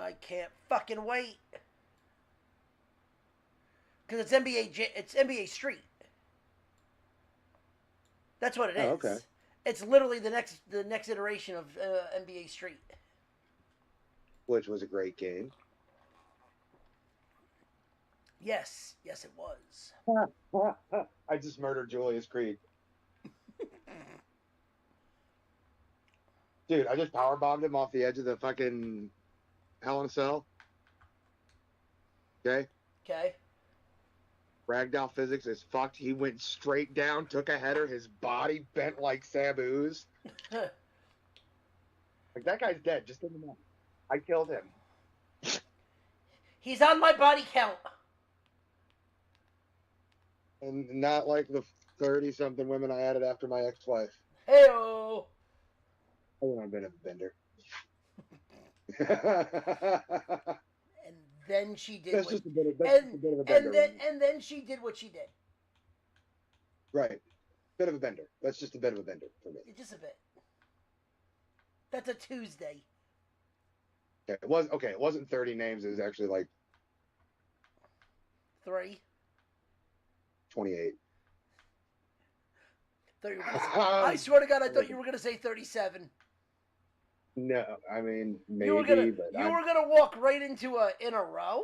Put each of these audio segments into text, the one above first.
I can't fucking wait. Because it's NBA Street. That's what it is. Oh, okay. It's literally the next iteration of NBA Street. Which was a great game. Yes, it was. I just murdered Julius Creed. Dude, I just powerbombed him off the edge of the fucking Hell in a Cell. Okay? Okay. Ragdoll physics is fucked. He went straight down, took a header, his body bent like Sabu's. Like, that guy's dead, just in the moment. I killed him. He's on my body count. And not like the 30-something women I added after my ex-wife. Hey-o. I went on a bit of a bender. And then she did That's what... just a bit of a bender. And then she did what she did. Right. Bit of a bender. That's just a bit of a bender for me. Just a bit. That's a Tuesday. It wasn't 30 names, it was actually like 3. 28. I swear to God, I thought you were going to say 37. No, I mean, maybe, you were gonna walk right into in a row?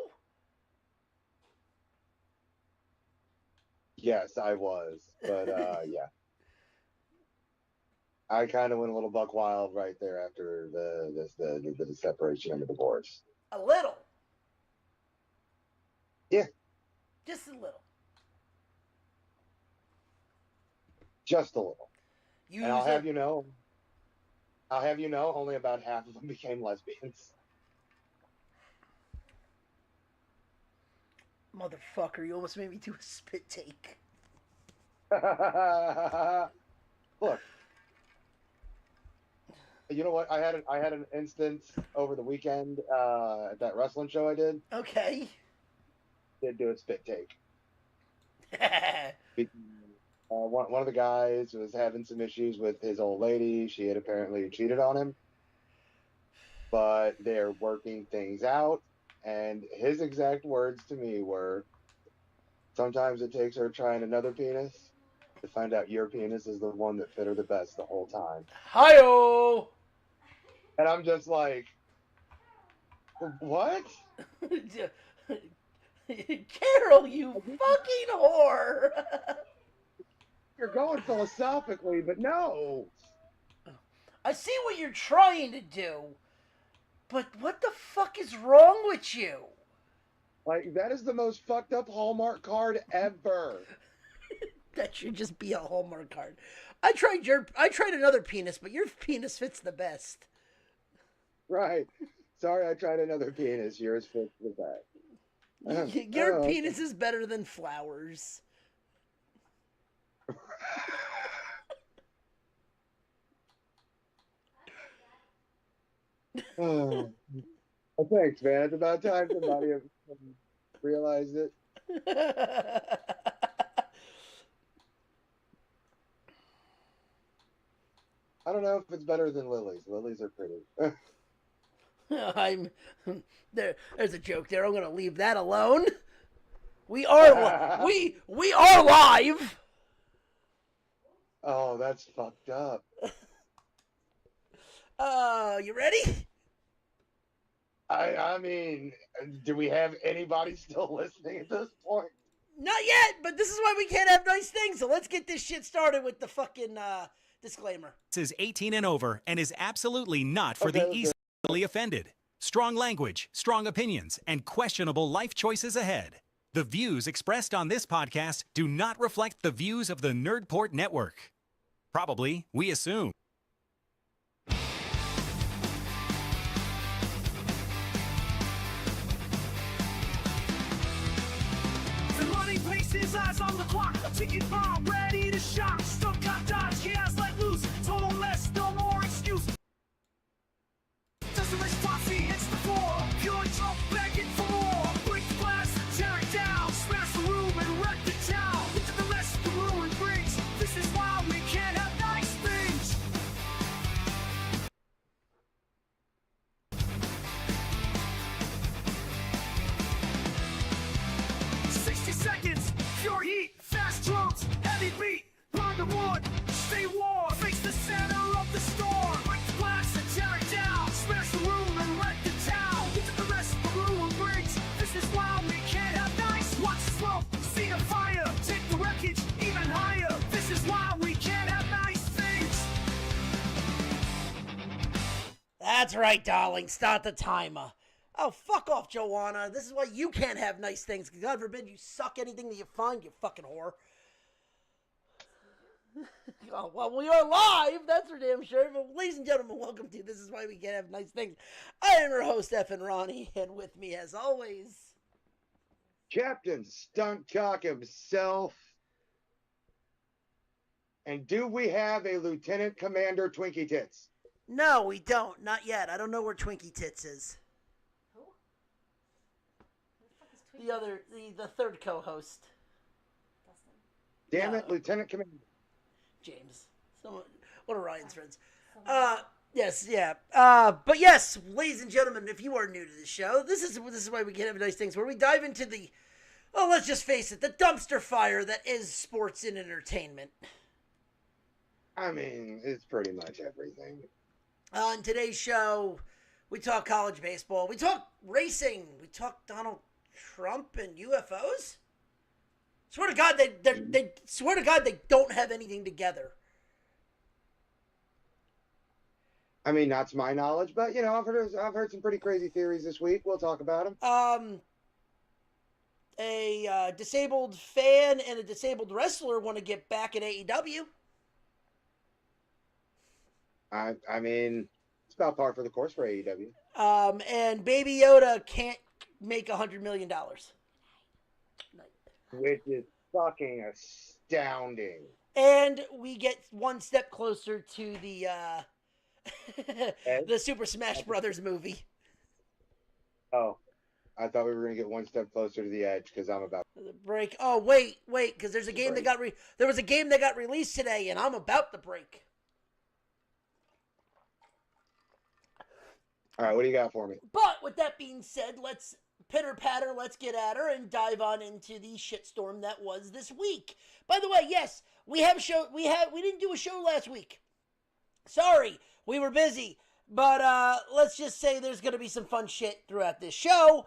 Yes, I was. But, yeah. I kind of went a little buck wild right there after the separation and the divorce. A little? Yeah. Just a little. Just a little. And I'll have you know, only about half of them became lesbians. Motherfucker, you almost made me do a spit take. Look. You know what? I had an instance over the weekend at that wrestling show I did. Okay. Did do a spit take. One of the guys was having some issues with his old lady. She had apparently cheated on him. But they're working things out. And his exact words to me were, sometimes it takes her trying another penis to find out your penis is the one that fit her the best the whole time. Hi-oh! And I'm just like, what? Carol, you fucking whore! You're going philosophically, but no. I see what you're trying to do, but what the fuck is wrong with you? Like, that is the most fucked up Hallmark card ever. That should just be a Hallmark card. I tried another penis, but your penis fits the best. Right. Sorry, I tried another penis. Yours fits the best. Your penis is better than flowers. Oh, thanks, man. It's about time somebody realized it. I don't know if it's better than Lily's. Lily's are pretty. There's a joke there. I'm gonna leave that alone. We are we are live. Oh, that's fucked up. You ready? I mean, do we have anybody still listening at this point? Not yet, but this is why we can't have nice things. So let's get this shit started with the fucking disclaimer. This is 18 and over and is absolutely not for the easily offended. Strong language, strong opinions, and questionable life choices ahead. The views expressed on this podcast do not reflect the views of the Nerdport Network. Probably, we assume. The money places eyes on the clock. A ticket bomb ready to shock. Stuck got dodge, chaos let loose. Total less, no more excuse. Doesn't much posse hits the floor. Pure jump begging for more. Break the glass, tear it down. Smash the room and wreck the town. Look at the mess the ruin brings. This is why we can't have nice things. That's right, darling. Start the timer. Oh, fuck off, Joanna. This is why you can't have nice things. God forbid you suck anything that you find, you fucking whore. Oh, well, we are live. That's for damn sure. But ladies and gentlemen, welcome to This Is Why We Can't Have Nice Things. I am your host, Effin Ronnie, and with me, as always, Captain Stuntcock himself. And do we have a Lieutenant Commander Twinkie Tits? no, we don't. Not yet. I don't know where Twinkie Tits is. Who? Who the fuck is Twinkie? The third co-host, Dustin. Damn No. it, Lieutenant Commander. James. One of Ryan's friends. Someone- Yes, yeah. But yes, ladies and gentlemen, if you are new to the show, this is why we can have nice things, where we dive into the, oh, let's just face it, the dumpster fire that is sports and entertainment. I mean, it's pretty much everything. On today's show, we talk college baseball, we talk racing, we talk Donald Trump and UFOs. Swear to God, they swear to God they don't have anything together. I mean, not to my knowledge, but you know, I've heard some pretty crazy theories this week. We'll talk about them. A disabled fan and a disabled wrestler want to get back at AEW. I mean, it's about par for the course for AEW. And Baby Yoda can't make $100 million. Which is fucking astounding. And we get one step closer to the Ed? the Super Smash Brothers movie. Oh, I thought we were gonna get one step closer to the edge because I'm about. The break. Oh wait, because there's a game that got there was a game that got released today, and I'm about to break. All right, what do you got for me? But with that being said, let's pitter patter, let's get at her and dive on into the shitstorm that was this week. By the way, yes, we didn't do a show last week. Sorry, we were busy. But let's just say there's going to be some fun shit throughout this show.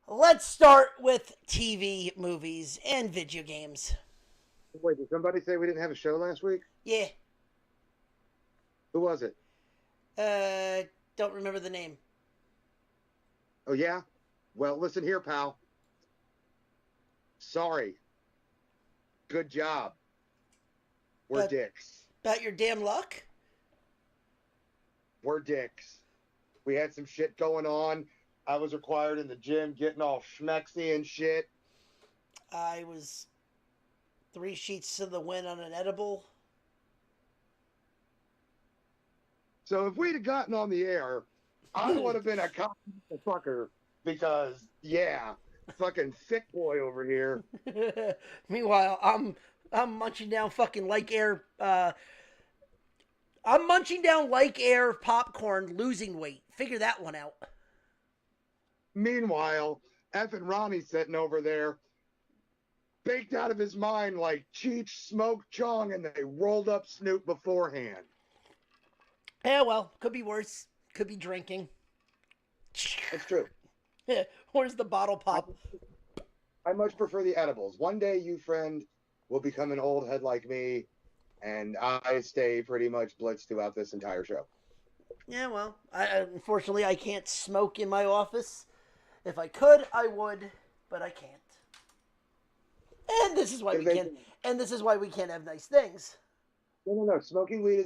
Let's start with TV, movies, and video games. Wait, did somebody say we didn't have a show last week? Yeah, Who was it? don't remember the name. Oh yeah. Well, listen here, pal. Sorry. Good job. We're dicks. About your damn luck? We're dicks. We had some shit going on. I was required in the gym getting all schmexy and shit. I was 3 sheets to the wind on an edible. So if we'd have gotten on the air, I would have been a fucker because, yeah, fucking thick boy over here. Meanwhile, I'm munching down fucking like air. I'm munching down like air popcorn, losing weight. Figure that one out. Meanwhile, Effin Ronnie's sitting over there, baked out of his mind like Cheech smoked Chong and they rolled up Snoop beforehand. Yeah, well, could be worse. Could be drinking. It's true. Where's the bottle pop? I much prefer the edibles. One day, you friend will become an old head like me, and I stay pretty much blitzed throughout this entire show. Yeah, well, unfortunately, I can't smoke in my office. If I could, I would, but I can't. And this is why we can't. And this is why we can't have nice things. No. Smoking weed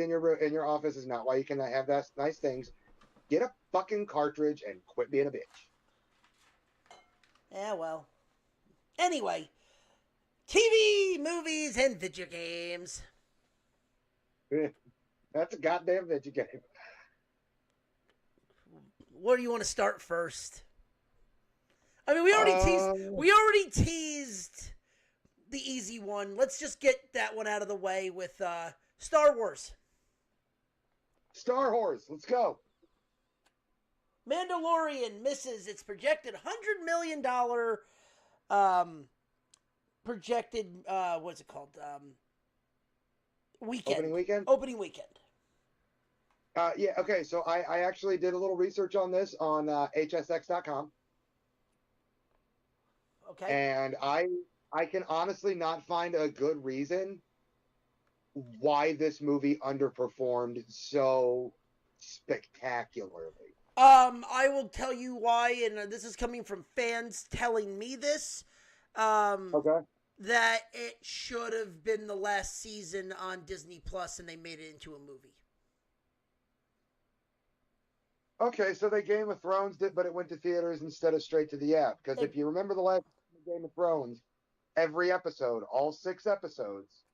in your office is not why you cannot have that nice things. Get a fucking cartridge and quit being a bitch. Yeah, well. Anyway, TV, movies, and video games. That's a goddamn video game. Where do you want to start first? I mean, we already teased the easy one. Let's just get that one out of the way with Star Wars. Star Wars, let's go. Mandalorian misses its projected $100 million projected what's it called? Weekend. Opening weekend. Yeah, okay, so I actually did a little research on this on hsx.com. Okay. And I can honestly not find a good reason why this movie underperformed so spectacularly. I will tell you why, and this is coming from fans telling me this. Okay. That it should have been the last season on Disney Plus, and they made it into a movie. Okay, so they Game of Thrones did, but it went to theaters instead of straight to the app. Because if you remember the last Game of Thrones, every episode, all 6 episodes,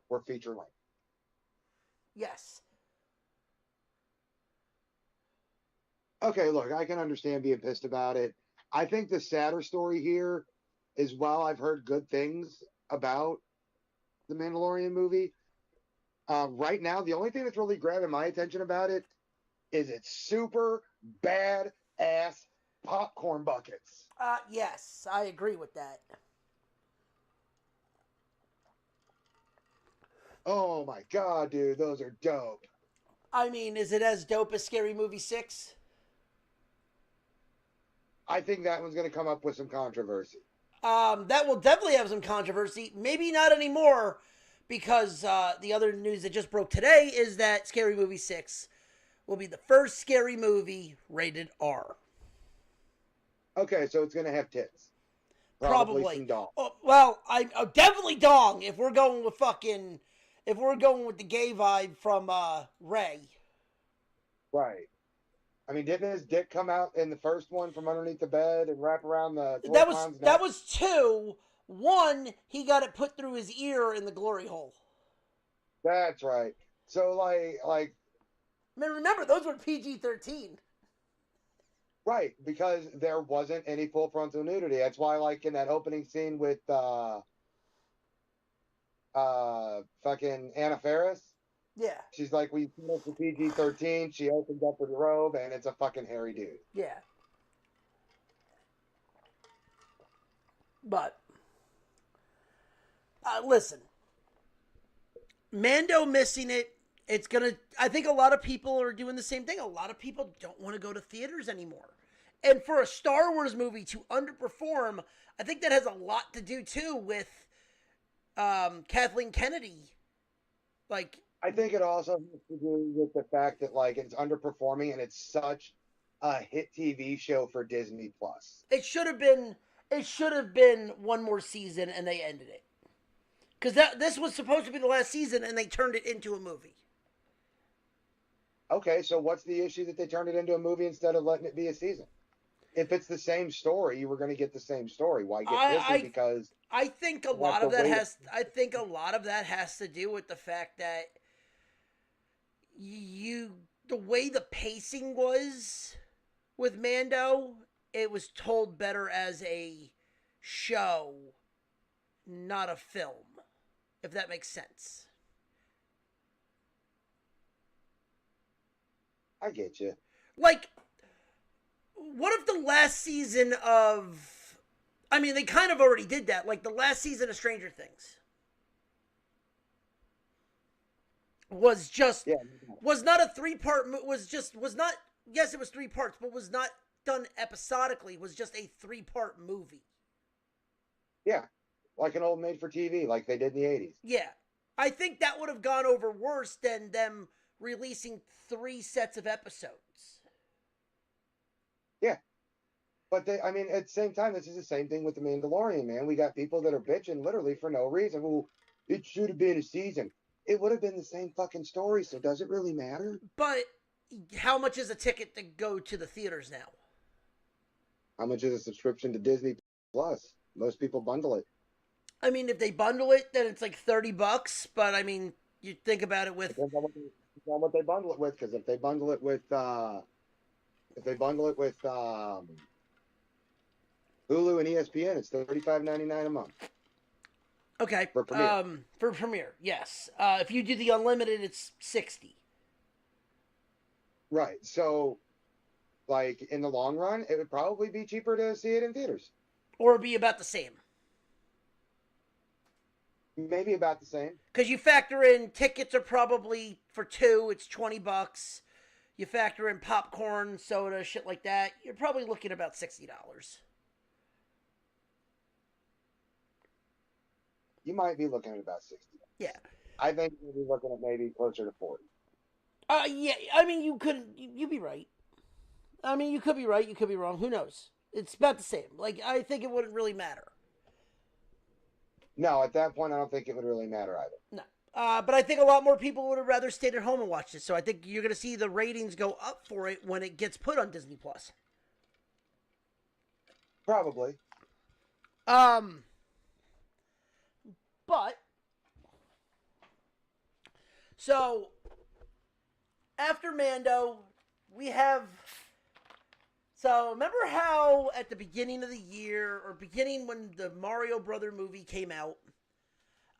were feature length. Yes. Okay, look, I can understand being pissed about it. I think the sadder story here is while I've heard good things about the Mandalorian movie, right now, the only thing that's really grabbing my attention about it is its super bad ass popcorn buckets. Yes, I agree with that. Oh my god, dude, those are dope. I mean, is it as dope as Scary Movie 6? I think that one's going to come up with some controversy. That will definitely have some controversy. Maybe not anymore, because the other news that just broke today is that Scary Movie 6 will be the first scary movie rated R. Okay, so it's going to have tits. Probably. Some dong. Oh, well, I definitely dong if we're going with the gay vibe from Ray. Right. I mean, didn't his dick come out in the first one from underneath the bed and wrap around the That was 2. 1, he got it put through his ear in the glory hole. That's right. So like I mean, remember, those were PG-13. right, because there wasn't any full frontal nudity. That's why, like, in that opening scene with fucking Anna Faris, Yeah. she's like, we finished the PG-13. She opens up her robe, and it's a fucking hairy dude. Yeah. But, listen. Mando missing it, it's gonna... I think a lot of people are doing the same thing. A lot of people don't want to go to theaters anymore. And for a Star Wars movie to underperform, I think that has a lot to do, too, with Kathleen Kennedy. Like... I think it also has to do with the fact that, like, it's underperforming and it's such a hit TV show for Disney Plus. It should have been one more season, and they ended it. Because this was supposed to be the last season, and they turned it into a movie. Okay, so what's the issue that they turned it into a movie instead of letting it be a season? If it's the same story, you were going to get the same story. Why get pissy? Because I think a lot of that has to do with the fact that the way the pacing was with Mando, it was told better as a show, not a film, if that makes sense. I get you. Like, what if the last season of... I mean, they kind of already did that. Like, the last season of Stranger Things was just... Yeah. Was not a 3-part... Was not... Yes, it was 3 parts, but was not done episodically. Was just a 3-part movie. Yeah. Like an old made-for-TV, like they did in the 80s. Yeah. I think that would have gone over worse than them releasing 3 sets of episodes. Yeah. But at the same time, this is the same thing with The Mandalorian, man. We got people that are bitching literally for no reason. Well, it should have been a season. It would have been the same fucking story, so does it really matter? But how much is a ticket to go to the theaters now? How much is a subscription to Disney Plus? Most people bundle it. I mean, if they bundle it, then it's like $30. But I mean, you think about it with... Depends on what they bundle it with, because if they bundle it with Hulu and ESPN, it's $35.99 a month. Okay. For Premiere. For Premiere, yes. If you do the unlimited, it's $60. Right. So, like, in the long run, it would probably be cheaper to see it in theaters. Or it'd be about the same. Maybe about the same. Because you factor in tickets are probably for 2, it's $20. You factor in popcorn, soda, shit like that, you're probably looking about $60. You might be looking at about 60. Yeah. I think you'll be looking at maybe closer to 40. Yeah, I mean, you couldn't. You'd be right. I mean, you could be right. You could be wrong. Who knows? It's about the same. Like, I think it wouldn't really matter. No, at that point, I don't think it would really matter either. No. But I think a lot more people would have rather stayed at home and watched it. So I think you're going to see the ratings go up for it when it gets put on Disney Plus. Probably. But so after Mando, we have. So remember how at the beginning of the year, or beginning when the Mario Brother movie came out,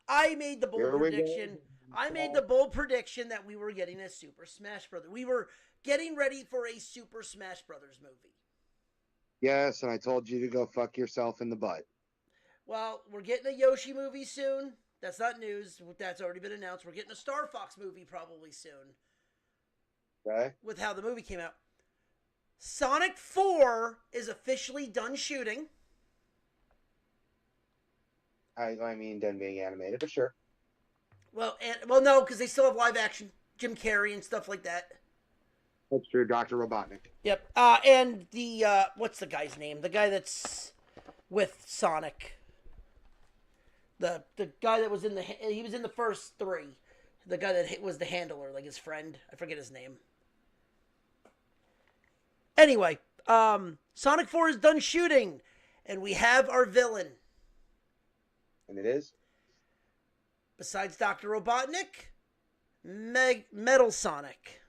I made the bold Here we go. prediction. I made the bold prediction that we were getting a Super Smash Brothers. We were getting ready for a Super Smash Brothers movie. Yes, and I told you to go fuck yourself in the butt. Well, we're getting a Yoshi movie soon. That's not news. That's already been announced. We're getting a Star Fox movie probably soon. Okay? With how the movie came out. Sonic 4 is officially done shooting. I mean, done being animated, but sure. Well, no, because they still have live action, Jim Carrey and stuff like that. That's true, Dr. Robotnik. Yep. And the what's the guy's name? The guy with Sonic. The guy that was he was in the first 3. The guy that was the handler, like his friend. I forget his name. Anyway, Sonic 4 is done shooting, and we have our villain. And it is? Besides Dr. Robotnik, Metal Sonic.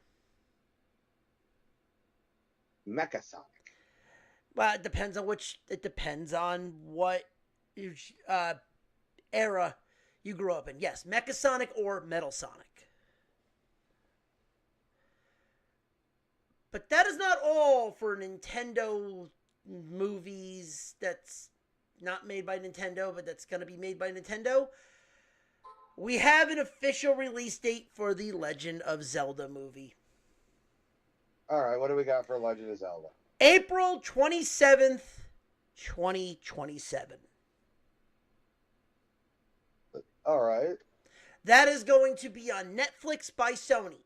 Mecha Sonic. Well, it depends on what era you grew up in. Yes, Mecha Sonic or Metal Sonic. But that is not all for Nintendo movies that's not made by Nintendo, but that's going to be made by Nintendo. We have an official release date for the Legend of Zelda movie. All right, what do we got for Legend of Zelda? April 27th, 2027. All right. That is going to be on Netflix by Sony.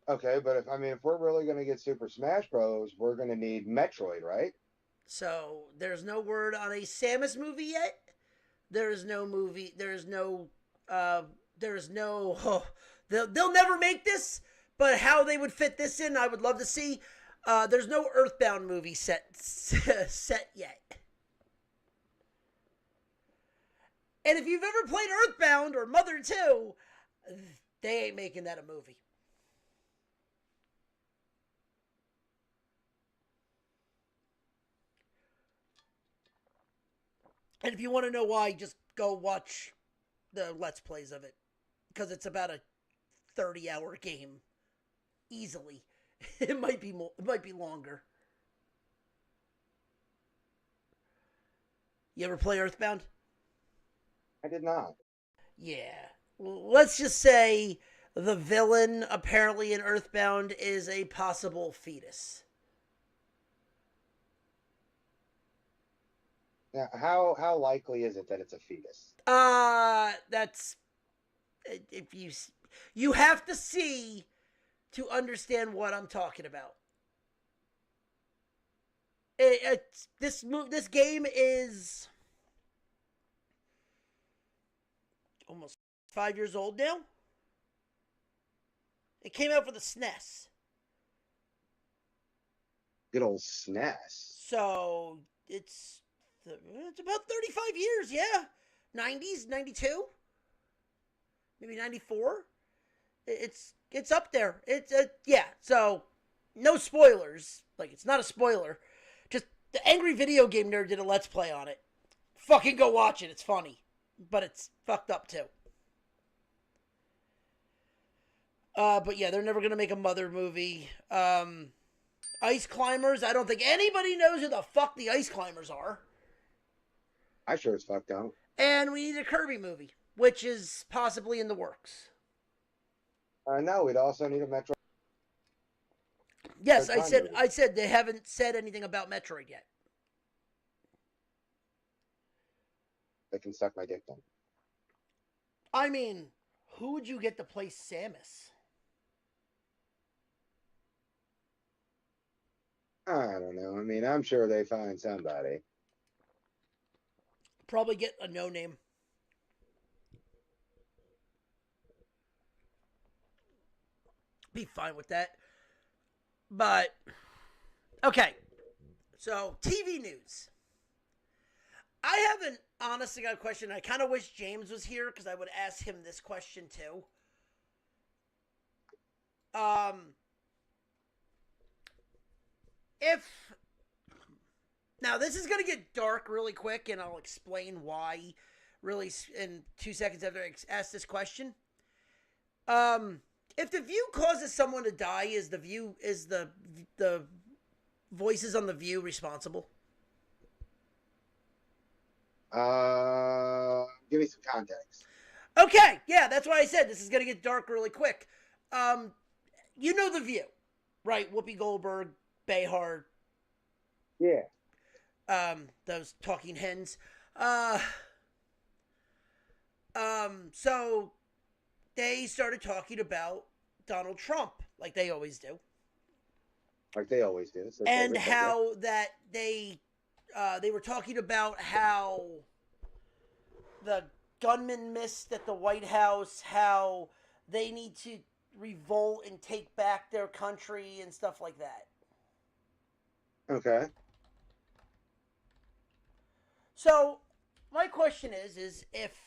Okay, but if we're really going to get Super Smash Bros., we're going to need Metroid, right? So there's no word on a Samus movie yet. There's no movie. They'll never make this, but how they would fit this in, I would love to see. There's no Earthbound movie set yet. And if you've ever played Earthbound or Mother 2, they ain't making that a movie. And if you want to know why, just go watch the Let's Plays of it. Because it's about a 30-hour game. Easily. It might be more. It might be longer. You ever play Earthbound? I did not. Yeah. Well, let's just say the villain apparently in Earthbound is a possible fetus. Now, how likely is it that it's a fetus? That's if you have to see to understand what I'm talking about. This game is almost 5 years old now. It came out for the SNES. Good old SNES. So it's about 35 years, yeah. 90s, 92, maybe 94. It's up there. Yeah. So no spoilers. Like, it's not a spoiler. Just the Angry Video Game Nerd did a Let's Play on it. Fucking go watch it. It's funny, but it's fucked up too. But yeah, they're never gonna make a Mother movie. Ice Climbers. I don't think anybody knows who the fuck the Ice Climbers are. I sure as fuck don't. And we need a Kirby movie, which is possibly in the works. No, we'd also need a Metroid. Yes, Or time I said they haven't said anything about Metroid yet. They can suck my dick then. I mean, Who would you get to play Samus? I don't know. I mean, I'm sure they find somebody. Probably get a no name. Be fine with that. But, okay. So, TV news. I have an honest to God question. I kind of wish James was here because I would ask him this question too. If now this is gonna get dark really quick, and I'll explain why, really in 2 seconds after I ask this question. If the View causes someone to die, is the voices on the View responsible? Give me some context. Okay, yeah, that's why I said this is gonna get dark really quick. You know the View, right? Whoopi Goldberg, Behar, Yeah. those talking hens. So they started talking about Donald Trump, like they always do, Like they always do. So and how that they were talking about how the gunman missed at the White House, how they need to revolt and take back their country and stuff like that. Okay. So my question is if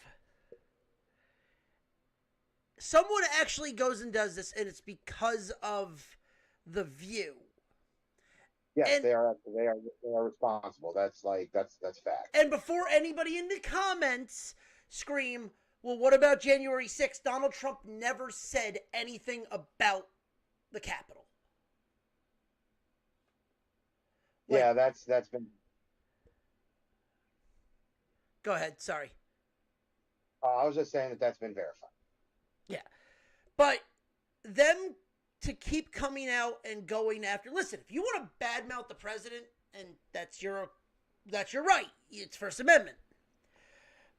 someone actually goes and does this and it's because of the View. Yes, And- they are responsible. That's fact. And before anybody in the comments scream, well, what about January 6th? Donald Trump never said anything about the Capitol. Like- Yeah, that's been. Go ahead, sorry. I was just saying that's been verified. Yeah. But them to keep coming out and going after, listen, if you want to badmouth the president, and that's your right, it's First Amendment.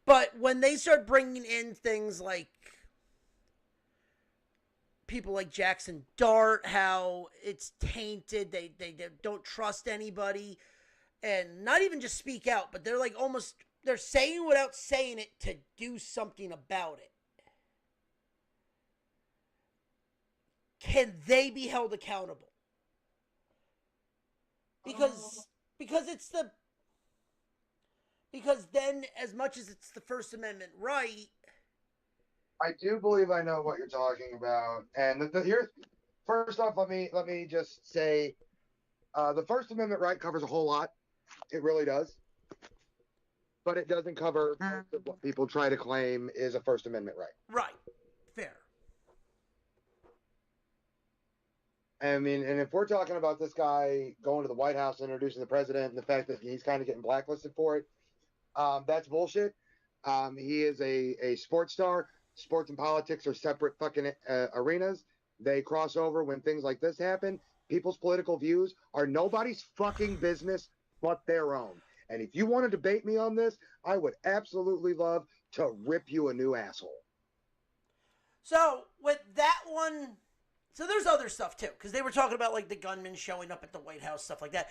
But when they start bringing in things like people like Jackson Dart, how it's tainted, they don't trust anybody, and not even just speak out, but they're like almost, they're saying without saying it to do something about it. Can they be held accountable? Because then, as much as it's the First Amendment right, I do believe I know what you're talking about. And here's first off, let me just say, the First Amendment right covers a whole lot. It really does. But it doesn't cover most of what people try to claim is a First Amendment right. right, fair. I mean, and if we're talking about this guy going to the White House, introducing the president, and the fact that he's kind of getting blacklisted for it, that's bullshit. He is a sports star. Sports and politics are separate fucking arenas. They cross over when things like this happen. People's political views are nobody's fucking business but their own. And if you want to debate me on this, I would absolutely love to rip you a new asshole. So, with that one, so there's other stuff too, because they were talking about like the gunman showing up at the White House, stuff like that.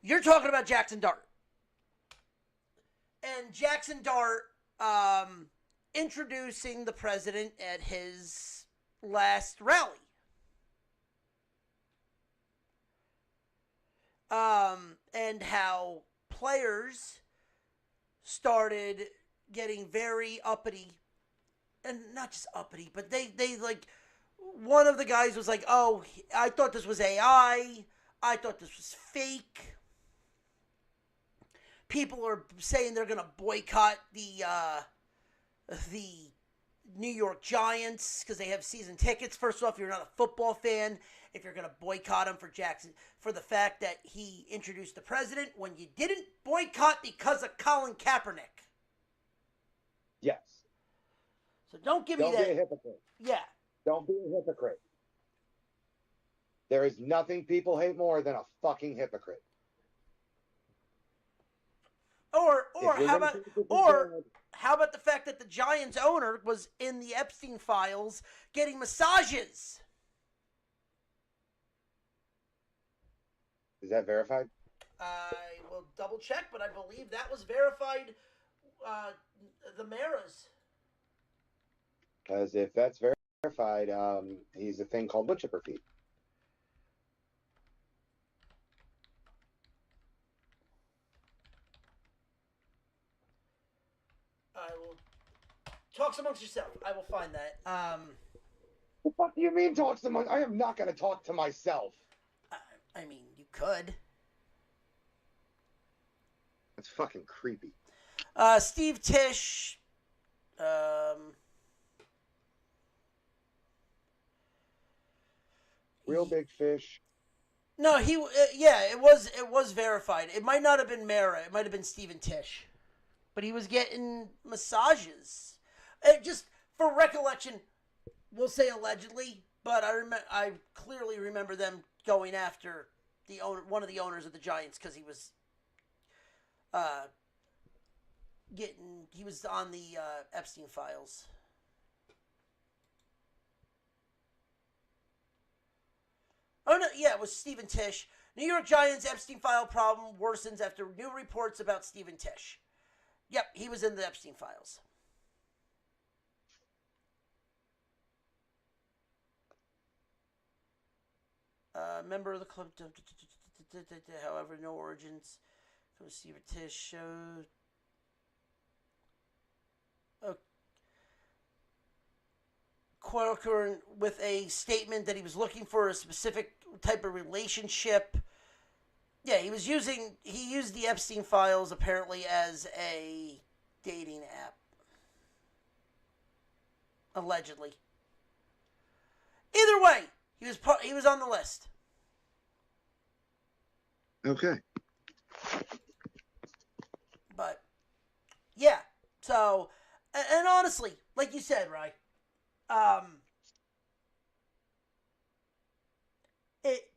You're talking about Jackson Dart. And Jackson Dart introducing the president at his last rally. And how players started getting very uppity, and not just uppity, but they like, one of the guys was like, oh, I thought this was AI. I thought this was fake. People are saying they're going to boycott the New York Giants because they have season tickets. First off, you're not a football fan if you're going to boycott him for the fact that he introduced the president when you didn't boycott because of Colin Kaepernick. Yes. So don't give me that. Don't be a hypocrite. Yeah. Don't be a hypocrite. There is nothing people hate more than a fucking hypocrite. Or If you're how gonna about, take it to or God, how about the fact that the Giants owner was in the Epstein files getting massages? Is that verified? I will double check, but I believe that was verified. The Maras. Because if that's verified, he's a thing called wood chipper feet. I will talk amongst yourself. I will find that. What the fuck do you mean talk to someone? I am not going to talk to myself. I mean, you could. That's fucking creepy. Steve Tisch. Real big fish. No, it was verified. It might not have been Mara. It might have been Steven Tisch, but he was getting massages. Just for recollection, we'll say allegedly, but I clearly remember them going after one of the owners of the Giants because he was he was on the Epstein files. Oh no, yeah, it was Steven Tisch. New York Giants Epstein file problem worsens after new reports about Steven Tisch. Yep, he was in the Epstein files. Member of the club, however, no origins. Steven Tisch showed. Quirker with a statement that he was looking for a specific type of relationship. Yeah, he used the Epstein files apparently as a dating app. Allegedly. Either way, he was on the list. Okay. But yeah, so and honestly, like you said, right?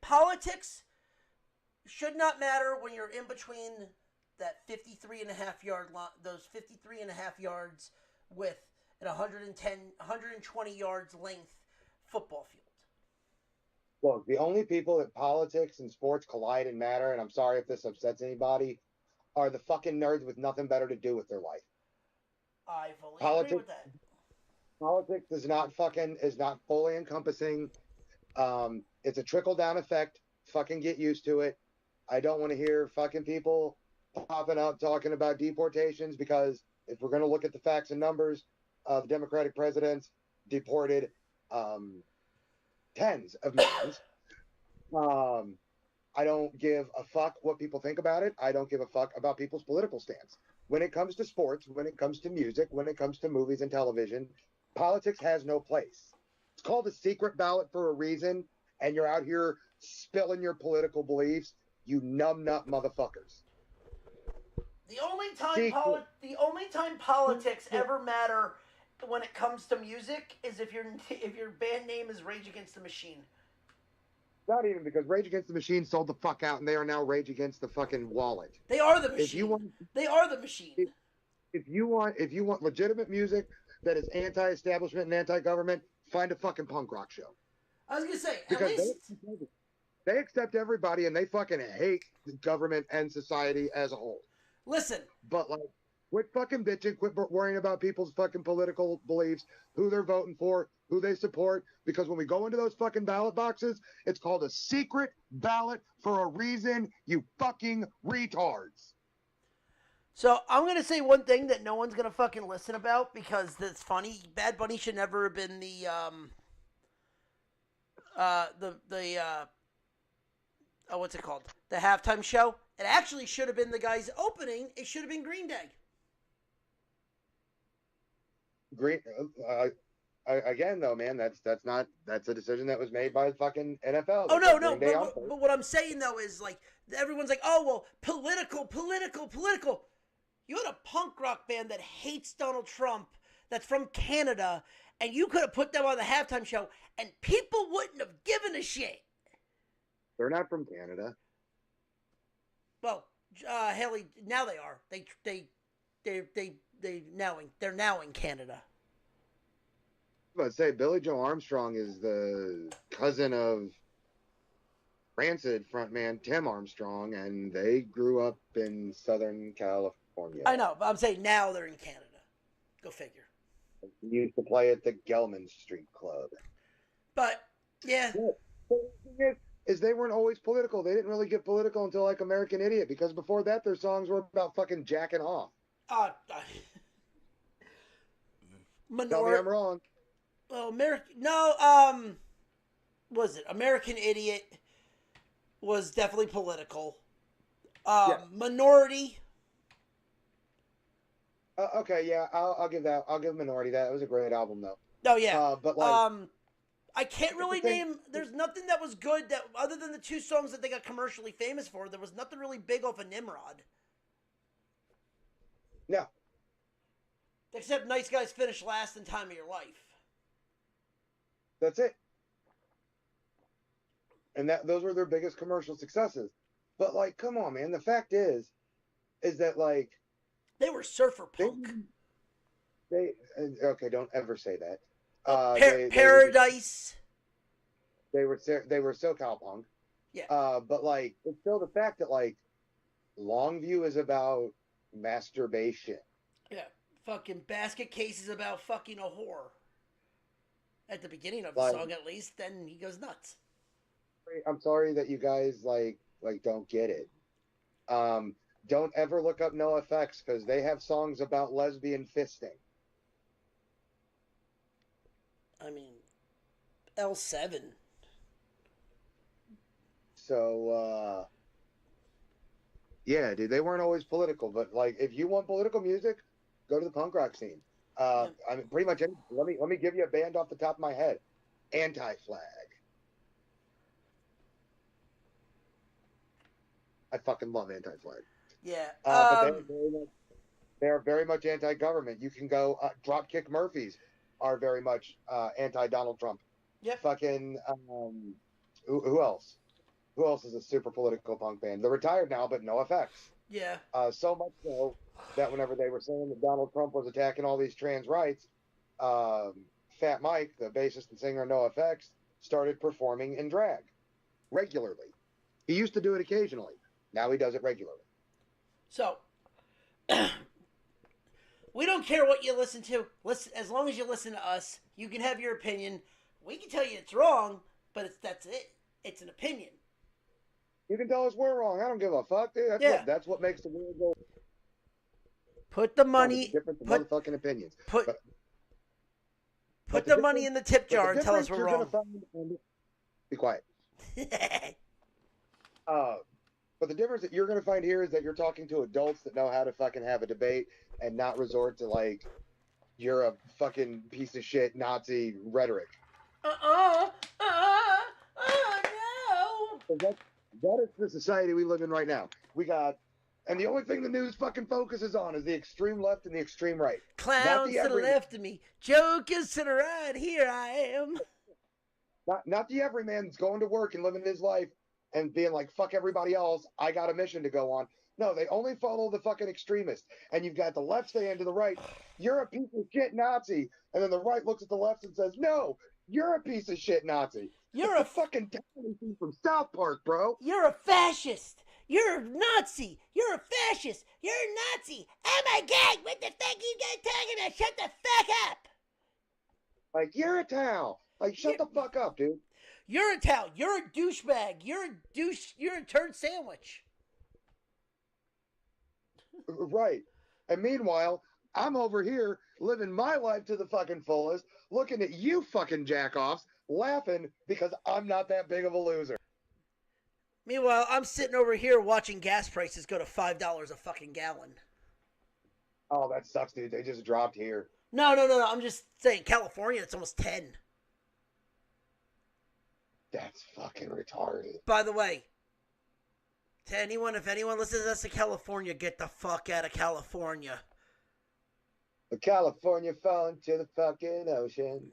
Politics should not matter when you're in between that 53 and a half yard line, those 53 and a half yards with an 120 yards length football field. Look, the only people that politics and sports collide and matter, and I'm sorry if this upsets anybody, are the fucking nerds with nothing better to do with their life. I fully Politics, agree with that. Politics is not fully encompassing. It's a trickle down effect. Fucking get used to it. I don't want to hear fucking people popping up talking about deportations because if we're going to look at the facts and numbers, the Democratic presidents deported tens of millions. I don't give a fuck what people think about it. I don't give a fuck about people's political stance. When it comes to sports, when it comes to music, when it comes to movies and television, politics has no place. It's called a secret ballot for a reason, and you're out here spilling your political beliefs, you numbnut motherfuckers. The only time politics ever matter when it comes to music is if your band name is Rage Against the Machine. Not even because Rage Against the Machine sold the fuck out, and they are now Rage Against the fucking Wallet. They are the machine. They are the machine. If you want legitimate music that is anti-establishment and anti-government, find a fucking punk rock show. I was gonna say, because at least they accept everybody and they fucking hate the government and society as a whole. Listen, but like, quit fucking bitching, quit worrying about people's fucking political beliefs, who they're voting for, who they support, because when we go into those fucking ballot boxes, it's called a secret ballot for a reason, you fucking retards. So I'm going to say one thing that no one's going to fucking listen about because it's funny. Bad Bunny should never have been the what's it called? The halftime show. It actually should have been the guy's opening. It should have been Green Day. Again though, man, that's a decision that was made by the fucking NFL. Oh no, but what I'm saying though is like everyone's like, oh well, political. You had a punk rock band that hates Donald Trump, that's from Canada, and you could have put them on the halftime show, and people wouldn't have given a shit. They're not from Canada. Well, Haley, now they are. They they're now in Canada. I was about to say Billy Joe Armstrong is the cousin of Rancid frontman Tim Armstrong, and they grew up in Southern California. I know, but I'm saying now they're in Canada. Go figure. He used to play at the Gelman Street Club. But yeah, But the thing is they weren't always political. They didn't really get political until like American Idiot, because before that their songs were about fucking jacking off. uh, Tell me I'm wrong. Well, was it American Idiot was definitely political. Yeah. Minority. Okay, yeah, I'll give that. I'll give Minority that. It was a great album though. Oh yeah. But like, I can't really name. There's nothing that was good that other than the two songs that they got commercially famous for. There was nothing really big off of Nimrod. no, Except Nice Guys Finish Last and Time of Your Life. that's it. And those were their biggest commercial successes. But like, come on, man. The fact is that like They were surfer punk. they okay, don't ever say that. Paradise. They were SoCal punk. Yeah. But like, it's still the fact that like, Longview is about masturbation. Yeah. Fucking Basket Case is about fucking a whore. At the beginning of the song, at least. Then he goes nuts. I'm sorry that you guys like don't get it. Don't ever look up NoFX because they have songs about lesbian fisting. I mean, L7. So, yeah, dude, they weren't always political, but like, if you want political music, go to the punk rock scene. I mean, pretty much. Let me give you a band off the top of my head. Anti-Flag. I fucking love Anti-Flag. Yeah. But they're very much anti-government. You can go. Dropkick Murphys are very much anti-Donald Trump. Yep. Fucking. Who else? Who else is a super political punk band? They're retired now, but NoFX. Yeah. So much so that whenever they were saying that Donald Trump was attacking all these trans rights, Fat Mike, the bassist and singer of NoFX, started performing in drag regularly. He used to do it occasionally. Now he does it regularly. So, we don't care what you listen to. Listen, as long as you listen to us, you can have your opinion. We can tell you it's wrong, but that's it. It's an opinion. You can tell us we're wrong. I don't give a fuck, dude. That's what makes the world go. Put the money. Different motherfucking opinions. Put the money in the tip jar and tell us we're wrong. Be quiet. But the difference that you're going to find here is that you're talking to adults that know how to fucking have a debate and not resort to like, you're a fucking piece of shit Nazi rhetoric. No. That is the society we live in right now. And the only thing the news fucking focuses on is the extreme left and the extreme right. Clowns to the left of me, jokers to the right. Here I am. Not the everyman that's going to work and living his life and being like, fuck everybody else, I got a mission to go on. No, they only follow the fucking extremists. And you've got the left saying to the right, you're a piece of shit Nazi. And then the right looks at the left and says, no, you're a piece of shit Nazi. You're a fucking scene from South Park, bro. You're a fascist. You're a Nazi. You're a fascist. You're a Nazi. Oh my God, what the fuck you guys talking about? Shut the fuck up. Like, you're a towel. Like, shut the fuck up, dude. You're a towel. You're a douchebag. You're a douche. You're a turd sandwich. Right. And meanwhile, I'm over here living my life to the fucking fullest, looking at you fucking jack-offs, laughing because I'm not that big of a loser. Meanwhile, I'm sitting over here watching gas prices go to $5 a fucking gallon. Oh, that sucks, dude. They just dropped here. No. I'm just saying, California, it's almost 10. That's fucking retarded. By the way, to anyone, if anyone listens to us in California, get the fuck out of California. The California falling to the fucking ocean.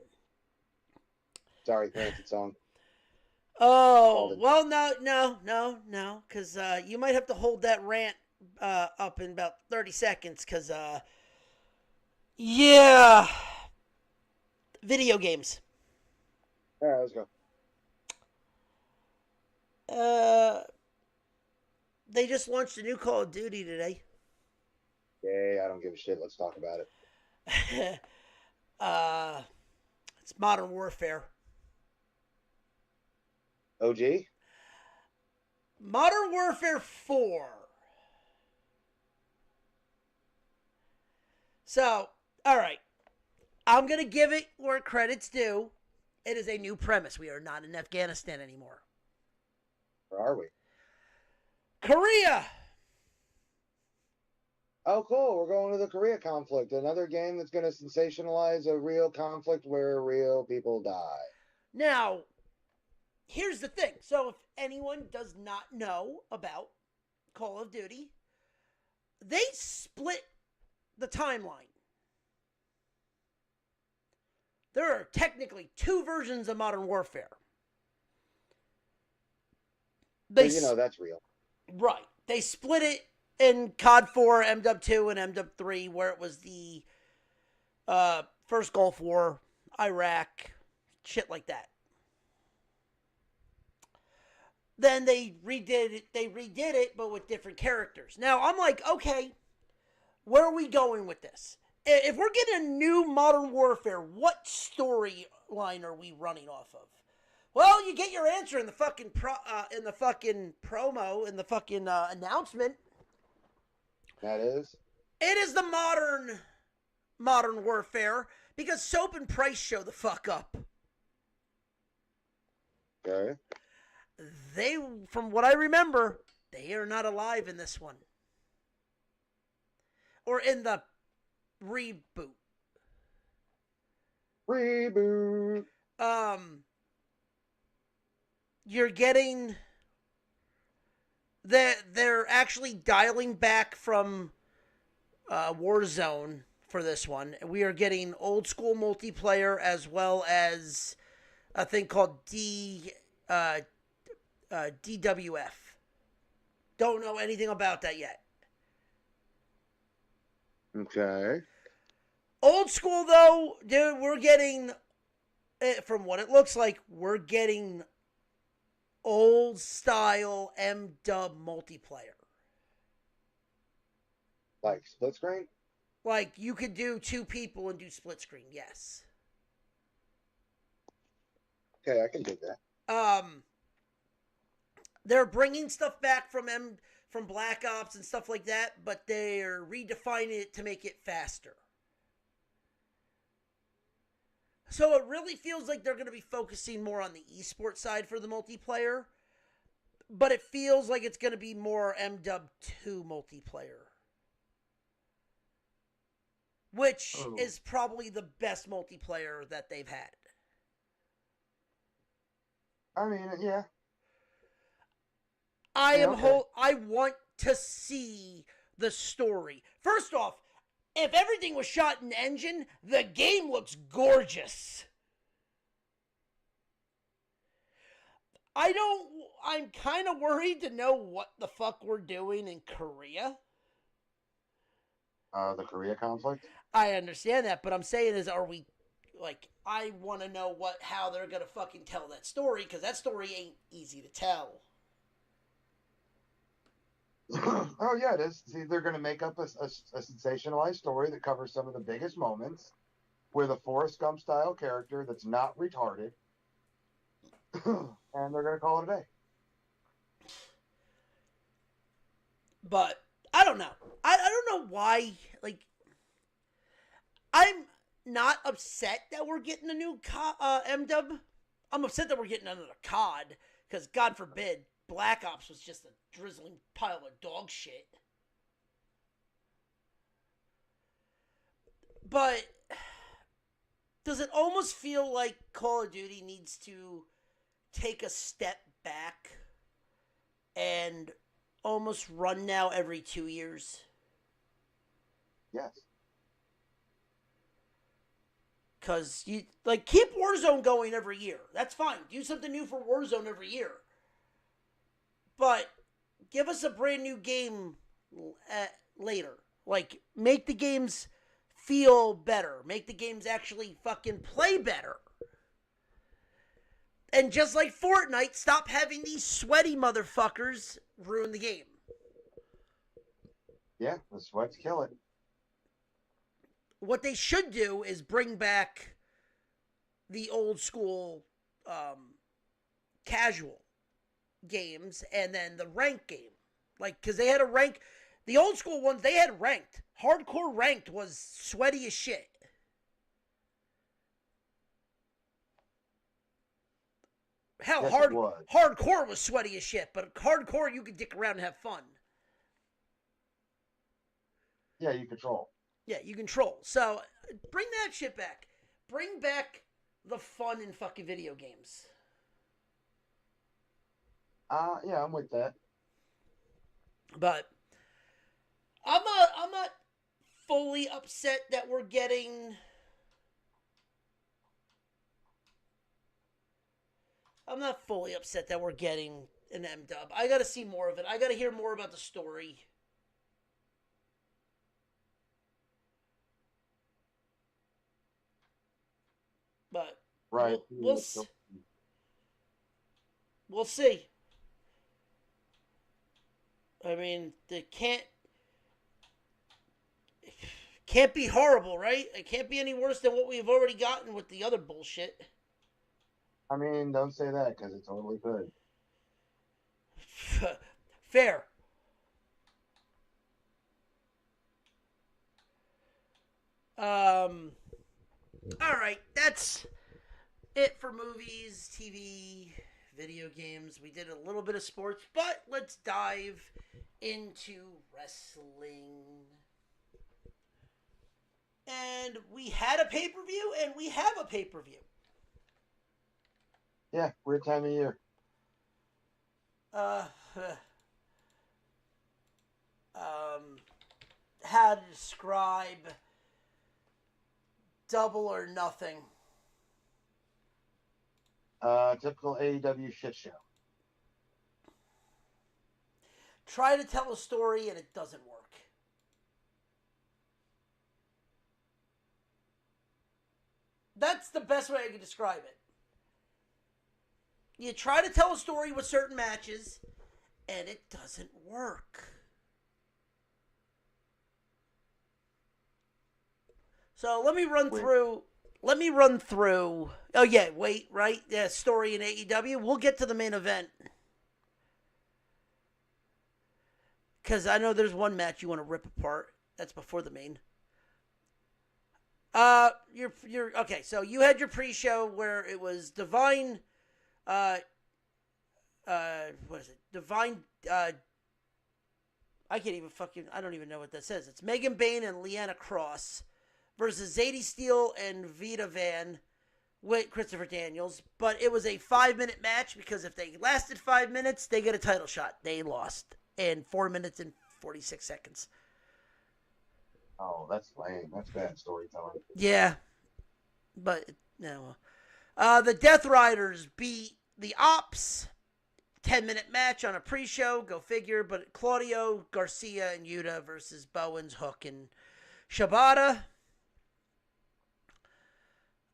Sorry, Rancid song. Oh, well, no, because you might have to hold that rant up in about 30 seconds, because Yeah. Video games. All right, let's go. They just launched a new Call of Duty today. Yay, I don't give a shit. Let's talk about it. It's Modern Warfare. OG? Modern Warfare 4. So, all right. I'm going to give it where credit's due. It is a new premise. We are not in Afghanistan anymore. Where are we? Korea. Oh, cool. We're going to the Korea conflict. Another game that's going to sensationalize a real conflict where real people die. Now, here's the thing. So, if anyone does not know about Call of Duty, they split the timeline. There are technically two versions of Modern Warfare. But, that's real. Right. They split it in COD 4, MW 2, and MW 3, where it was the first Gulf War, Iraq, shit like that. Then they redid it, but with different characters. Now, I'm like, okay, where are we going with this? If we're getting a new Modern Warfare, what storyline are we running off of? Well, you get your answer in the fucking promo, in the fucking announcement. That is? It is the Modern Warfare, because Soap and Price show the fuck up. Okay. They, from what I remember, they are not alive in this one. Or in the reboot. Reboot. You're getting they're actually dialing back from Warzone for this one. We are getting old school multiplayer as well as a thing called DWF. Don't know anything about that yet. Okay. Old school though, dude, we're getting, from what it looks like, we're getting old style M-dub multiplayer. Like split screen? Like you could do two people and do split screen, yes. Okay, I can do that. They're bringing stuff back from Black Ops and stuff like that, but they're redefining it to make it faster. So it really feels like they're going to be focusing more on the esports side for the multiplayer, but it feels like it's going to be more MW2 multiplayer, which is probably the best multiplayer that they've had. I mean, yeah. I want to see the story. First off, if everything was shot in engine, the game looks gorgeous. I'm kind of worried to know what the fuck we're doing in Korea. The Korea conflict? I understand that, but I'm saying is, are we, like, I want to know how they're going to fucking tell that story, because that story ain't easy to tell. Oh, yeah, it is. See, they're going to make up a sensationalized story that covers some of the biggest moments with a Forrest Gump style character that's not retarded. And they're going to call it a day. But I don't know. I don't know why. Like, I'm not upset that we're getting a new MW. I'm upset that we're getting another COD, because God forbid Black Ops was just a drizzling pile of dog shit. But does it almost feel like Call of Duty needs to take a step back and almost run now every 2 years? Yes. Because you, like, keep Warzone going every year. That's fine. Do something new for Warzone every year. But give us a brand new game later. Like, make the games feel better, make the games actually fucking play better. And just like Fortnite, stop having these sweaty motherfuckers ruin the game. Yeah, the sweats kill it. What they should do is bring back the old school casual games and then the ranked game. Like, because they had a rank. The old school ones, they had ranked. Hardcore ranked was sweaty as shit. Hell, Yes, hardcore was sweaty as shit, but hardcore you could dick around and have fun. Yeah, you control. Yeah, you control. So, bring that shit back. Bring back the fun in fucking video games. Yeah, I'm with that. But I'm not fully upset that we're getting. I'm not fully upset that we're getting an M-dub. I gotta see more of it. I gotta hear more about the story. But Right. we'll see. I mean, it can't be horrible, right? It can't be any worse than what we've already gotten with the other bullshit. I mean, don't say that because it totally could. Fair. All right, that's it for movies, TV, video games. We did a little bit of sports, but let's dive into wrestling. And we had a pay-per-view, and we have a pay-per-view. Yeah, weird time of year. How to describe Double or Nothing? Typical AEW shit show. Try to tell a story and it doesn't work. That's the best way I can describe it. You try to tell a story with certain matches and it doesn't work. So let me run through. Oh yeah, wait, right? Yeah, story in AEW. We'll get to the main event. Because I know there's one match you want to rip apart. That's before the main. You're okay. So you had your pre-show where it was Divine. What is it? Divine. I can't even fucking. I don't even know what that says. It's Megan Bayne and Leanna Cross versus Zadie Steele and Vita Van with Christopher Daniels. But it was a 5-minute match because if they lasted 5 minutes, they get a title shot. They lost in 4 minutes and 46 seconds. Oh, that's lame. That's bad storytelling. Yeah. But, no. The Death Riders beat the Ops. 10-minute match on a pre-show. Go figure. But Claudio, Garcia, and Yuta versus Bowens, Hook, and Shibata.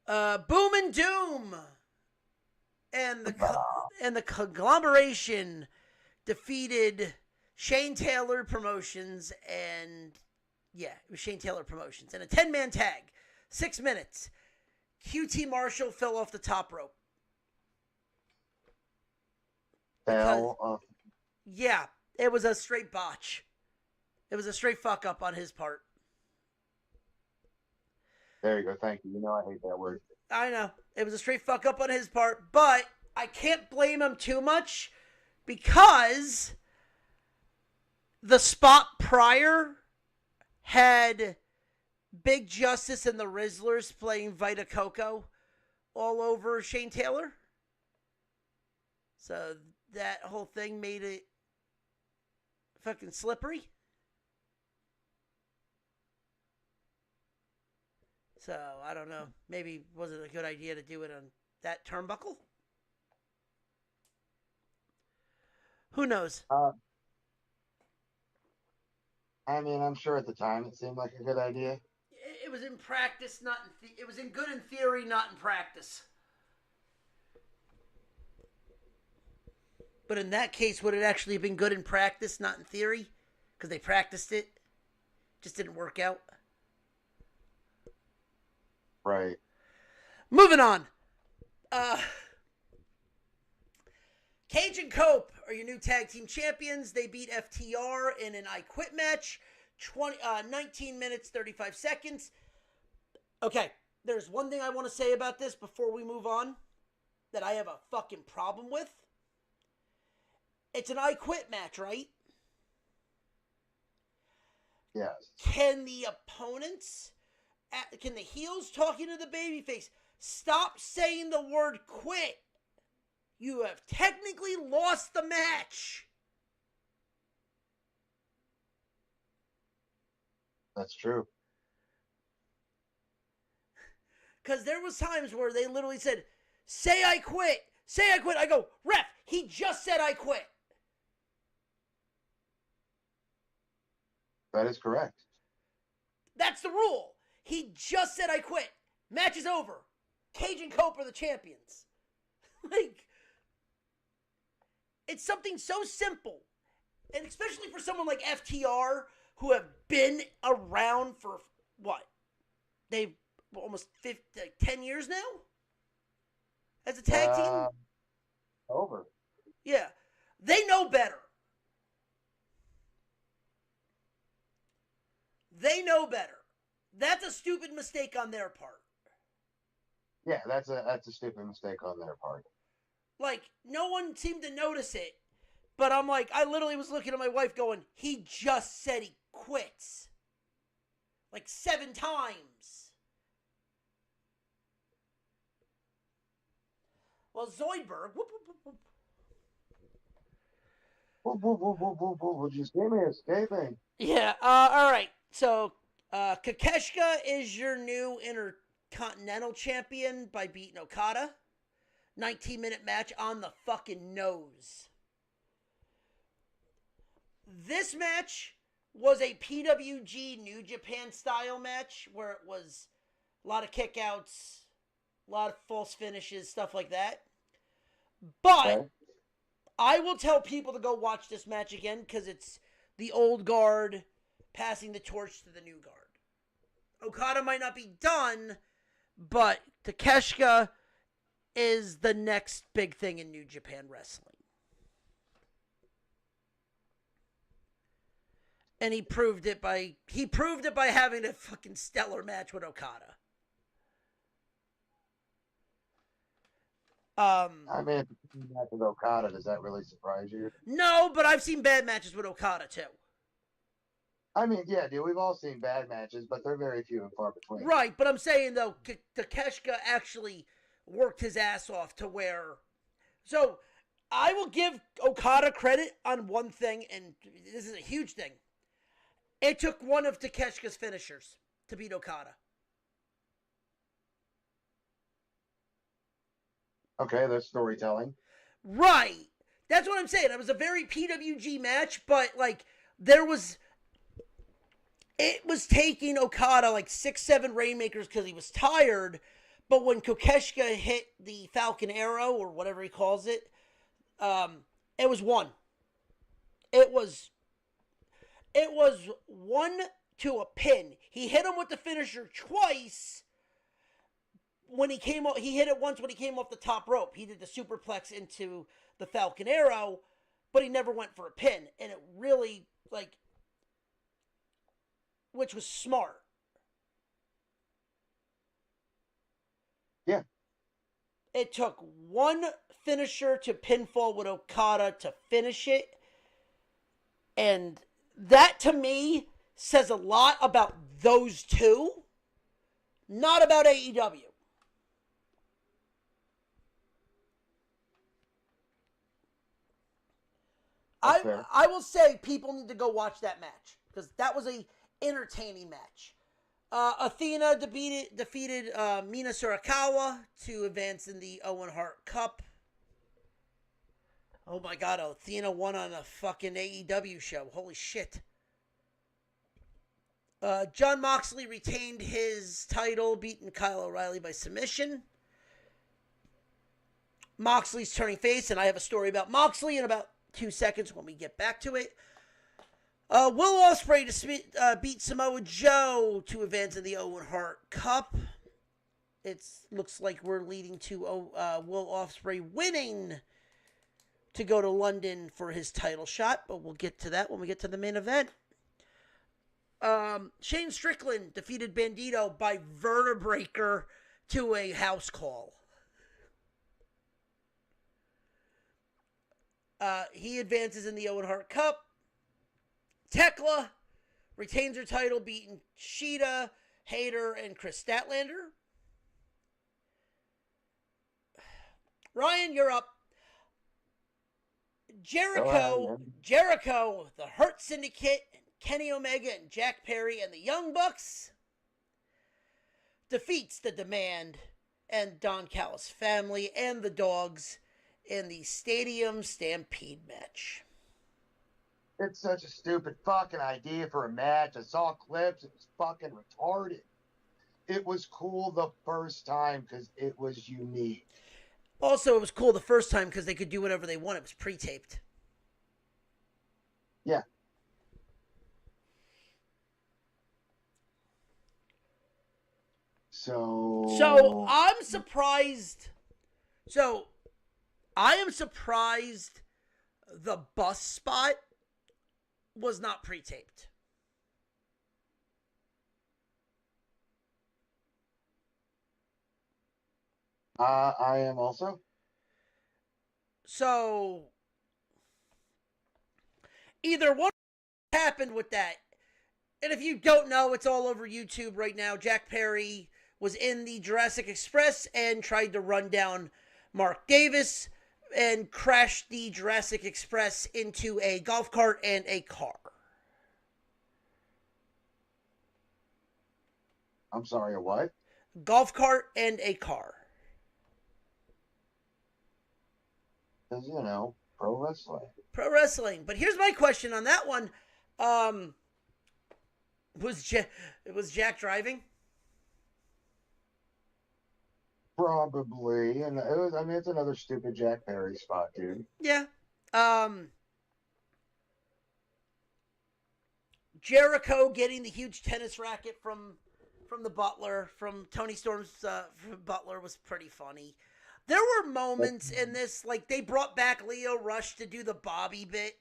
Boom and Doom and the conglomeration defeated Shane Taylor Promotions and it was Shane Taylor Promotions in a 10-man tag. 6 minutes. QT Marshall fell off the top rope. Yeah, it was a straight botch. It was a straight fuck up on his part. There you go. Thank you. You know I hate that word. I know. It was a straight fuck up on his part, but I can't blame him too much because the spot prior had Big Justice and the Rizzlers playing Vita Coco all over Shane Taylor. So that whole thing made it fucking slippery. So, I don't know. Maybe was it a good idea to do it on that turnbuckle? Who knows? I mean, I'm sure at the time it seemed like a good idea. It It was in practice, not in it was in good in theory, not in practice. But in that case, would it actually have been good in practice, not in theory? Because they practiced it, just didn't work out. Right. Moving on. Cage and Cope are your new tag team champions. They beat FTR in an I Quit match. 19 minutes, 35 seconds. Okay, there's one thing I want to say about this before we move on that I have a fucking problem with. It's an I Quit match, right? Yes. Can the opponents, can the heels talking to the babyface stop saying the word quit? You have technically lost the match. That's true. Because there was times where they literally said, say I quit. Say I quit. I go, ref, he just said I quit. That is correct. That's the rule. He just said I quit. Match is over. Cage and Cope are the champions. Like, it's something so simple. And especially for someone like FTR, who have been around for, what? They've almost 10 years now? As a tag team? Over. Yeah. They know better. They know better. That's a stupid mistake on their part. Yeah, that's a stupid mistake on their part. Like, no one seemed to notice it. But I'm like, I literally was looking at my wife going, he just said he quits. Like 7 times. Well, Zoidberg, whoop, whoop, whoop, whoop. Whoop, whoop, whoop, whoop, whoop, whoop. Just give me escaping. Yeah, all right. So, Kakeshka is your new Intercontinental Champion by beating Okada. 19-minute match on the fucking nose. This match was a PWG New Japan style match where it was a lot of kickouts, a lot of false finishes, stuff like that. But Okay. I will tell people to go watch this match again because it's the old guard passing the torch to the new guard. Okada might not be done, but Takeshita is the next big thing in New Japan Wrestling. And he proved it by having a fucking stellar match with Okada. I mean, if you come back with Okada, does that really surprise you? No, but I've seen bad matches with Okada too. I mean, yeah, dude, we've all seen bad matches, but they're very few and far between. Right, but I'm saying though, Takeshita actually worked his ass off to where. So I will give Okada credit on one thing, and this is a huge thing. It took one of Takeshita's finishers to beat Okada. Okay, that's storytelling. Right. That's what I'm saying. It was a very PWG match, but like it was taking Okada like 6-7 Rainmakers because he was tired. But when Kokeshka hit the Falcon Arrow or whatever he calls it, it was one. It was one to a pin. He hit him with the finisher twice. When he hit it once when he came off the top rope. He did the superplex into the Falcon Arrow, but he never went for a pin. And it really, which was smart. Yeah. It took one finisher to pinfall with Okada to finish it. And that, to me, says a lot about those two, not about AEW. I will say people need to go watch that match because that was a entertaining match. Athena defeated Mina Surakawa to advance in the Owen Hart Cup. Oh my God, Athena won on a fucking AEW show. Holy shit. John Moxley retained his title, beating Kyle O'Reilly by submission. Moxley's turning face, and I have a story about Moxley in about 2 seconds when we get back to it. Will Ospreay beat Samoa Joe to advance in the Owen Hart Cup. It looks like we're leading to Will Ospreay winning to go to London for his title shot, but we'll get to that when we get to the main event. Shane Strickland defeated Bandito by Vertebreaker to a house call. He advances in the Owen Hart Cup. Tekla retains her title, beating Sheeta, Hayter, and Chris Statlander. Ryan, you're up. Jericho, the Hurt Syndicate, Kenny Omega, and Jack Perry, and the Young Bucks defeats the Demand and Don Callis family and the Dogs in the Stadium Stampede match. It's such a stupid fucking idea for a match. I saw clips. It was fucking retarded. It was cool the first time because it was unique. Also, it was cool the first time because they could do whatever they want. It was pre-taped. Yeah. So I'm surprised. So I am surprised the bus spot was not pre-taped. I am also. So either one happened with that. And if you don't know, it's all over YouTube right now. Jack Perry was in the Jurassic Express and tried to run down Mark Davis and crashed the Jurassic Express into a golf cart and a car. I'm sorry, a what? Golf cart and a car. Because, you know, pro wrestling. Pro wrestling. But here's my question on that one. Was Jack driving? Probably. And it was, I mean, it's another stupid Jack Perry spot, dude. Yeah. Jericho getting the huge tennis racket from the Butler, from Tony Storm's Butler, was pretty funny. There were moments in this, like they brought back Leo Rush to do the Bobby bit.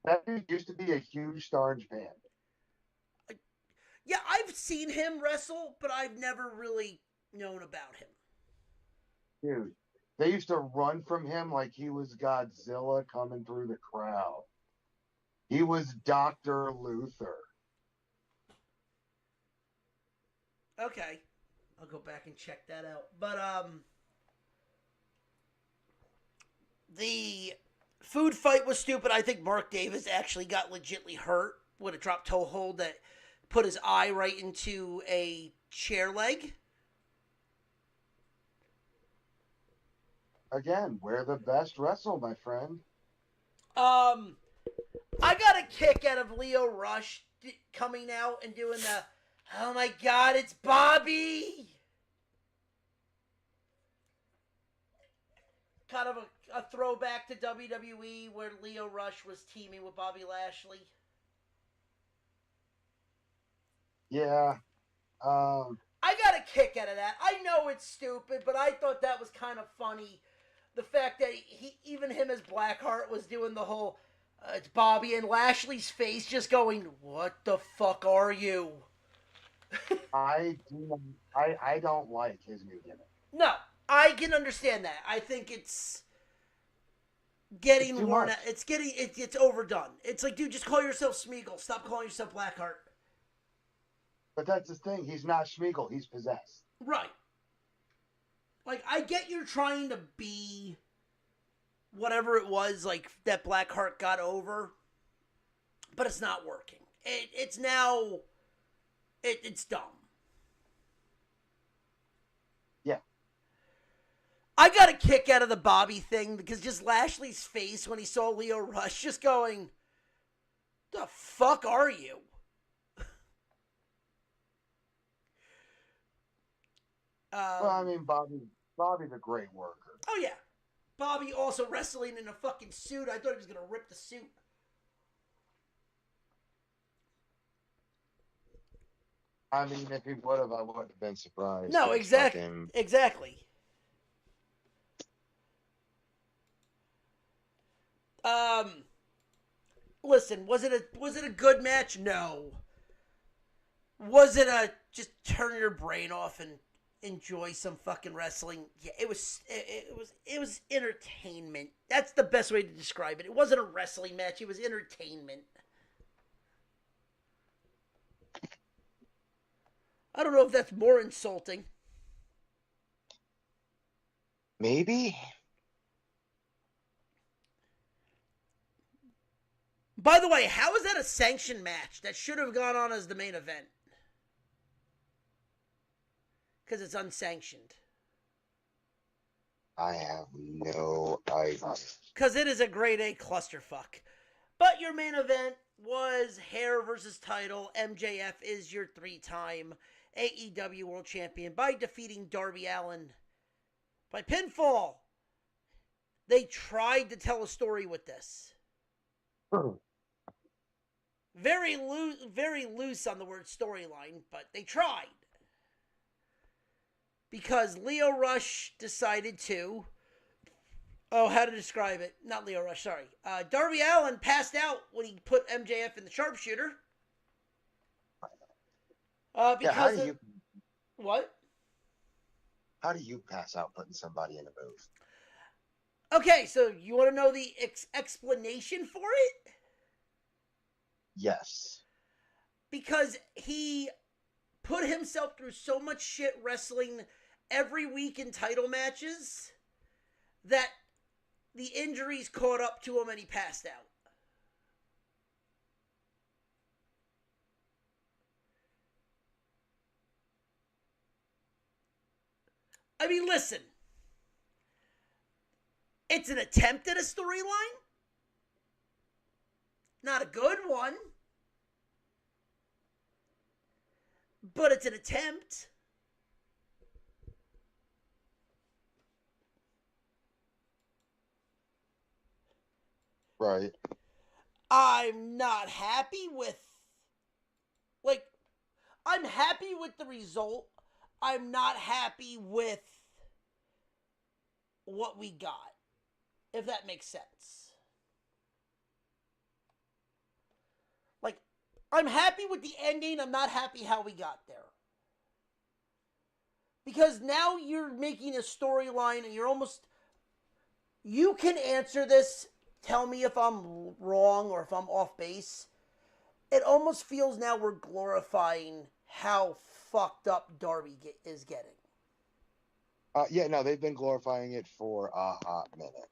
That dude used to be a huge Starge fan. Yeah, I've seen him wrestle, but I've never really known about him. Dude, they used to run from him like he was Godzilla coming through the crowd. He was Dr. Luther. Okay. I'll go back and check that out. But, the food fight was stupid. I think Mark Davis actually got legitly hurt with a drop toe hold that put his eye right into a chair leg. Again, we're the best wrestle, my friend. I got a kick out of Leo Rush coming out and doing the, oh my God, it's Bobby! Kind of a throwback to WWE where Leo Rush was teaming with Bobby Lashley. Yeah. I got a kick out of that. I know it's stupid, but I thought that was kind of funny. The fact that even him as Blackheart was doing the whole, it's Bobby, and Lashley's face just going, what the fuck are you? I don't like his new gimmick. No, I can understand that. I think it's getting worn out. It's overdone. It's like, dude, just call yourself Smeagol. Stop calling yourself Blackheart. But that's the thing. He's not Schmeagol. He's possessed. Right. Like, I get you're trying to be whatever it was, like, that Blackheart got over, but it's not working. It's now... It's dumb. Yeah. I got a kick out of the Bobby thing because just Lashley's face when he saw Leo Rush just going, the fuck are you? Well, I mean, Bobby's a great worker. Oh yeah, Bobby also wrestling in a fucking suit. I thought he was gonna rip the suit. I mean, if he would have, I wouldn't have been surprised. No, 'cause exactly, fucking- exactly. Listen, was it a good match? No. Was it a just turn your brain off and enjoy some fucking wrestling? Yeah, it was entertainment. That's the best way to describe it. It wasn't a wrestling match, it was entertainment. I don't know if that's more insulting. Maybe. By the way, how is that a sanctioned match? That should have gone on as the main event. Because it's unsanctioned. I have no idea. Because it is a grade A clusterfuck. But your main event was hair versus title. MJF is your 3-time AEW World Champion by defeating Darby Allin by pinfall. They tried to tell a story with this. Very loose on the word storyline, but they tried. Because Leo Rush decided to... Oh, how to describe it? Not Leo Rush, sorry. Darby Allin passed out when he put MJF in the sharpshooter. Because how do you What? how do you pass out putting somebody in a booth? Okay, so you want to know the explanation for it? Yes. Because he put himself through so much shit wrestling every week in title matches that the injuries caught up to him and he passed out. I mean, listen. It's an attempt at a storyline. Not a good one. But it's an attempt. Right. I'm not happy with... Like, I'm happy with the result. I'm not happy with what we got. If that makes sense. Like, I'm happy with the ending. I'm not happy how we got there. Because now you're making a storyline and you're almost... You can answer this. Tell me if I'm wrong or if I'm off base. It almost feels now we're glorifying how fucked up Darby is getting. Yeah, no, they've been glorifying it for a hot minute.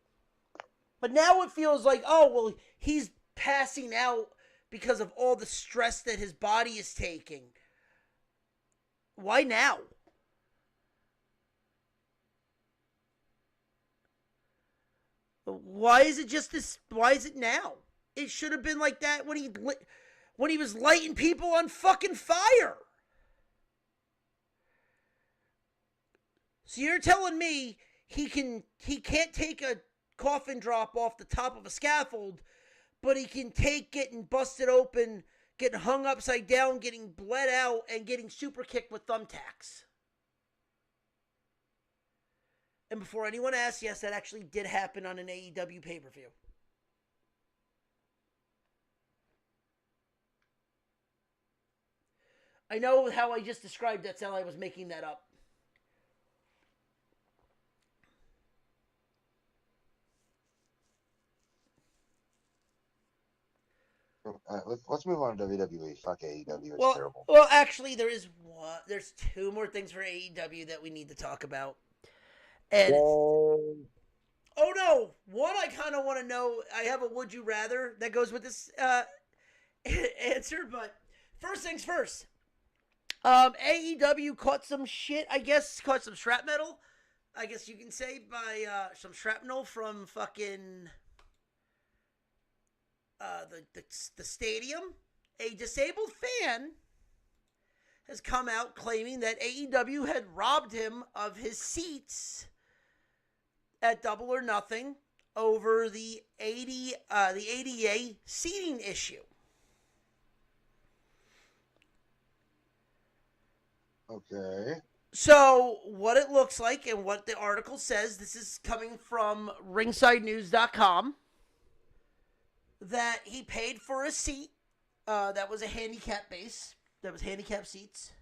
But now it feels like, oh, well, he's passing out because of all the stress that his body is taking. Why now? Why is it just this? Why is it now? It should have been like that when he was lighting people on fucking fire. So you're telling me he can't take a coffin drop off the top of a scaffold, but he can take getting busted open, getting hung upside down, getting bled out, and getting super kicked with thumbtacks. And before anyone asks, yes, that actually did happen on an AEW pay-per-view. I know how I just described that sounded like I was making that up. Let's move on to WWE. Fuck AEW. It's terrible. Well, actually, there's two more things for AEW that we need to talk about. And oh no, one I kind of want to know. I have a would you rather that goes with this answer, but first things first. AEW caught some shit. I guess caught some shrapnel. I guess you can say by some shrapnel from fucking the stadium. A disabled fan has come out claiming that AEW had robbed him of his seats at Double or Nothing over the ADA seating issue. Okay. So, what it looks like and what the article says, this is coming from ringsidenews.com, that he paid for a seat that was a handicap base, that was handicap seats,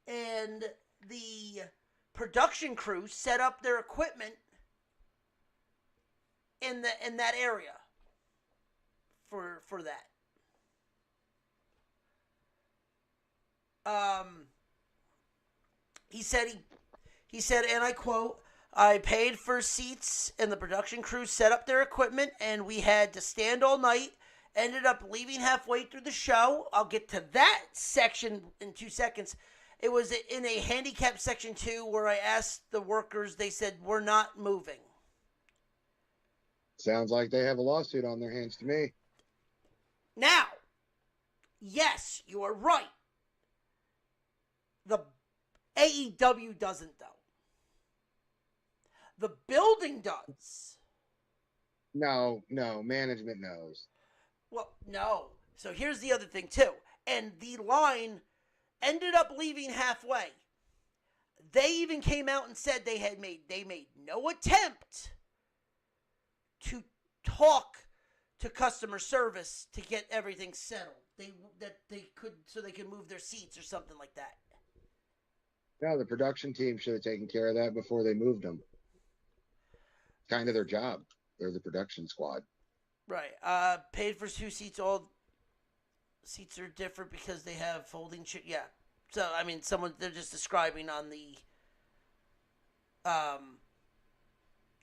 and the production crew set up their equipment in that area for that. He said, and I quote, "I paid for seats and the production crew set up their equipment and we had to stand all night. Ended up leaving halfway through the show." I'll get to that section in 2 seconds. It was in a handicap section 2 where I asked the workers, they said, "We're not moving." Sounds like they have a lawsuit on their hands to me. Now, yes, you are right. The AEW doesn't, though. The building does. No, management knows. Well, no. So here's the other thing, too. And the line ended up leaving halfway. They even came out and said they made no attempt to talk to customer service to get everything settled. They could move their seats or something like that. No, the production team should have taken care of that before they moved them. Kind of their job. They're the production squad. Right. Paid for 2 seats. All seats are different because they have folding shit. Yeah. So, I mean, they're just describing on the,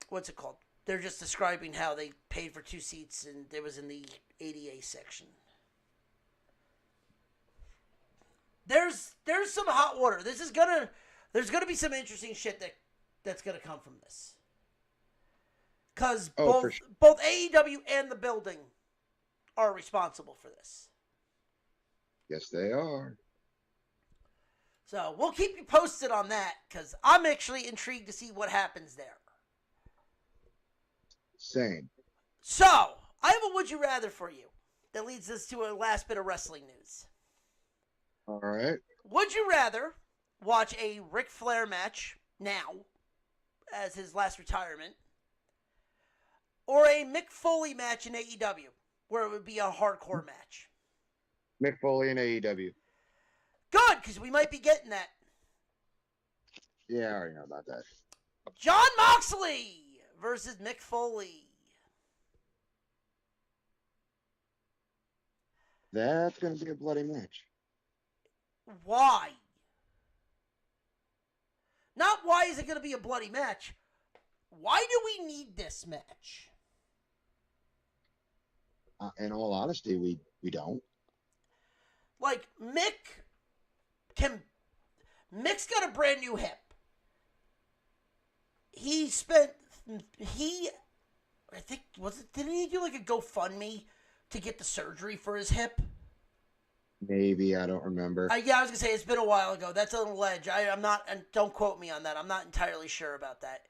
what's it called? They're just describing how they paid for 2 seats and it was in the ADA section. There's some hot water. There's gonna be some interesting shit that's gonna come from this. Because both AEW and the building are responsible for this. Yes, they are. So we'll keep you posted on that because I'm actually intrigued to see what happens there. Same. So I have a would you rather for you that leads us to a last bit of wrestling news. All right. Would you rather watch a Ric Flair match now as his last retirement or a Mick Foley match in AEW where it would be a hardcore match? Mick Foley and AEW. Good, because we might be getting that. Yeah, I already know about that. Jon Moxley versus Mick Foley. That's going to be a bloody match. Why? Not why is it going to be a bloody match. Why do we need this match? In all honesty, we don't. Like, Mick's got a brand new hip. Didn't he do like a GoFundMe to get the surgery for his hip? Maybe, I don't remember. Yeah, I was gonna say it's been a while ago. That's an alleged. I'm not, and don't quote me on that. I'm not entirely sure about that.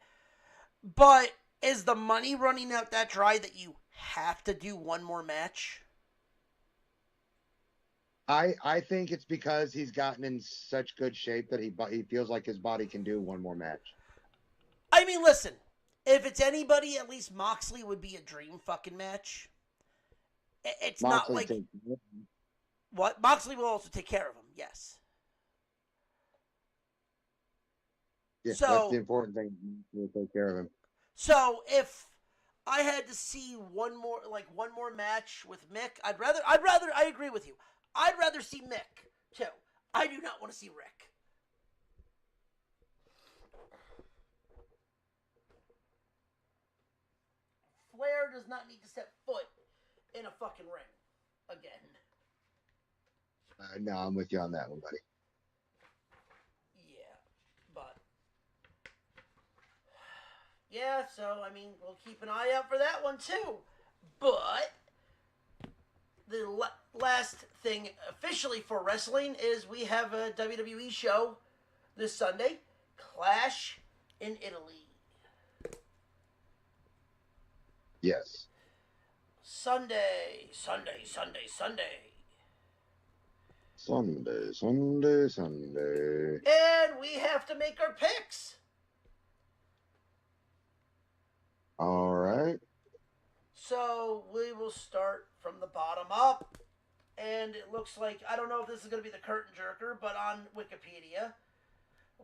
But is the money running out that dry that you have to do one more match? I think it's because he's gotten in such good shape that he feels like his body can do one more match. I mean, listen, if it's anybody, at least Moxley would be a dream fucking match. It's Moxley not like what Moxley will also take care of him. Yes. Yeah, So, that's the important thing. We'll take care of him. So if I had to see one more match with Mick, I agree with you. I'd rather see Mick too. I do not want to see Rick. Flair does not need to step foot in a fucking ring again. No, I'm with you on that one, buddy. Yeah, but yeah, so I mean, we'll keep an eye out for that one too. But the last thing officially for wrestling is we have a WWE show this Sunday, Clash in Italy. Yes. Sunday. Sunday, Sunday. And we have to make our picks. All right. So we will start from the bottom up. And it looks like, I don't know if this is going to be the curtain jerker, but on Wikipedia,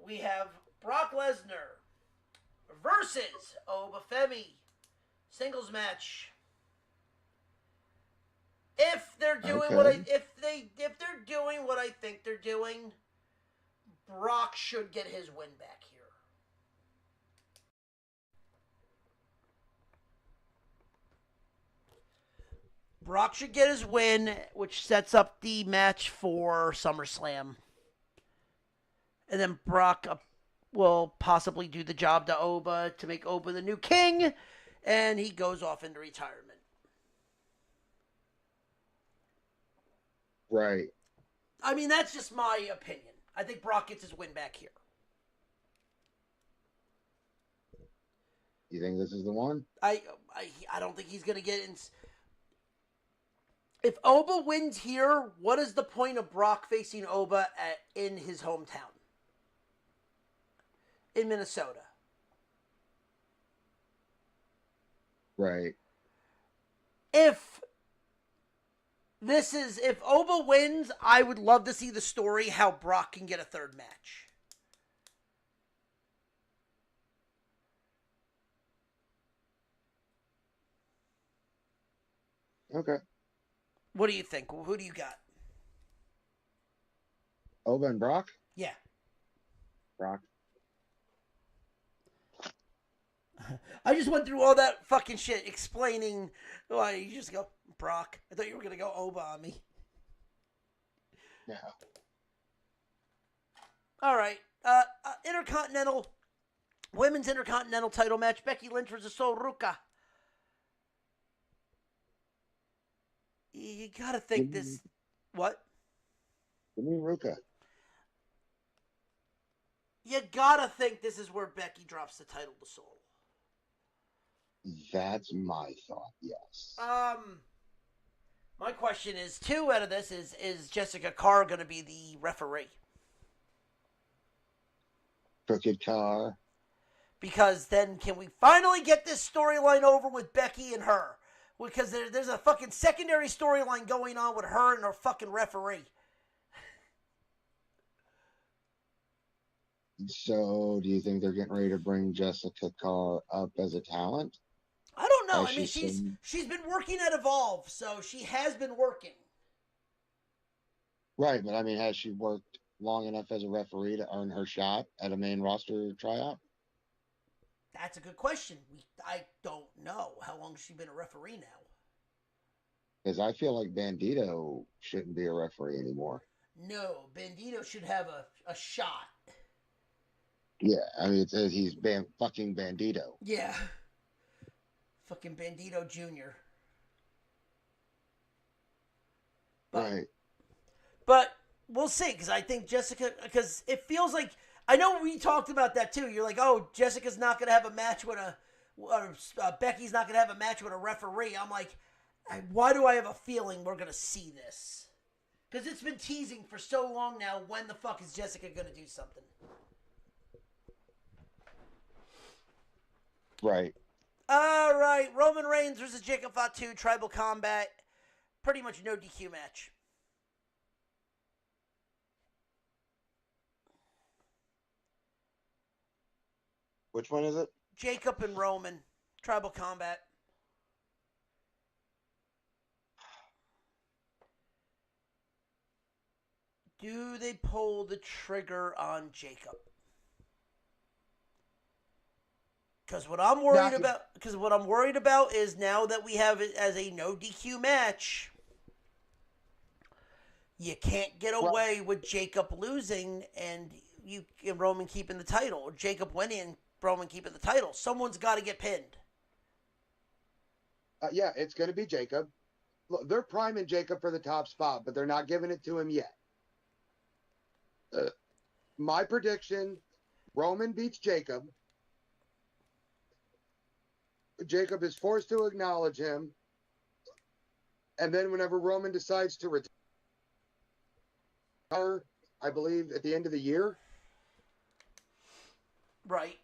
we have Brock Lesnar versus Obafemi. Singles match. If they're doing if they're doing what I think they're doing, Brock should get his win back here. Brock should get his win, which sets up the match for SummerSlam. And then Brock will possibly do the job to Oba to make Oba the new king, and he goes off into retirement. Right. I mean, that's just my opinion. I think Brock gets his win back here. You think this is the one? I don't think he's going to get in. If Oba wins here, what is the point of Brock facing Oba in his hometown? In Minnesota. Right. If Oba wins, I would love to see the story how Brock can get a third match. Okay. What do you think? Who do you got? Oba and Brock? Yeah. Brock. I just went through all that fucking shit explaining why you just go, Brock. I thought you were going to go Oba on me. No. All right. Women's Intercontinental title match. Becky Lynch versus Sol Ruca. You got to think this... What? Give me Ruka. You got to think this is where Becky drops the title to Sol. That's my thought, yes. My question is, 2 out of this is Jessica Carr going to be the referee? Crooked Carr. Because then can we finally get this storyline over with Becky and her? Because there's a fucking secondary storyline going on with her and her fucking referee. So, do you think they're getting ready to bring Jessica Carr up as a talent? I don't know. Has I mean, she's been working at Evolve, so she has been working. Right, but I mean, has she worked long enough as a referee to earn her shot at a main roster tryout? That's a good question. I don't know. How long has she been a referee now? Because I feel like Bandito shouldn't be a referee anymore. No, Bandito should have a shot. Yeah, I mean, it says he's fucking Bandito. Yeah. Fucking Bandito Jr. Right. But we'll see, because I think Jessica, because it feels like, I know we talked about that too. You're like, oh, Jessica's not going to have a match with Becky's not going to have a match with a referee. I'm like, why do I have a feeling we're going to see this? Because it's been teasing for so long now. When the fuck is Jessica going to do something? Right. All right. Roman Reigns versus Jacob Fatu, Tribal Combat. Pretty much no DQ match. Which one is it? Jacob and Roman, Tribal Combat. Do they pull the trigger on Jacob? Because what I'm worried about is now that we have it as a no DQ match, you can't get away with Jacob losing and Roman keeping the title, or Jacob winning and Roman keeping the title. Someone's got to get pinned. Yeah, it's going to be Jacob. look, they're priming Jacob for the top spot, but they're not giving it to him yet. My prediction, Roman beats Jacob. Jacob is forced to acknowledge him. And then whenever Roman decides to retire, I believe at the end of the year, Right.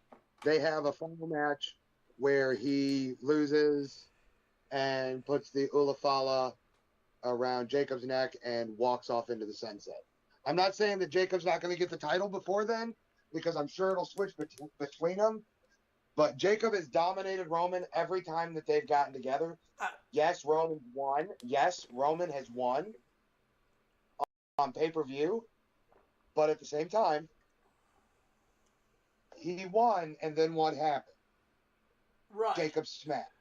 they have a final match where he loses and puts the Ulafala around Jacob's neck and walks off into the sunset. I'm not saying that Jacob's not going to get the title before then, because I'm sure it'll switch between them. But Jacob has dominated Roman every time that they've gotten together. Yes, Roman won. Yes, Roman has won on pay-per-view. But at the same time, he won, and then what happened? Right. Jacob smacked.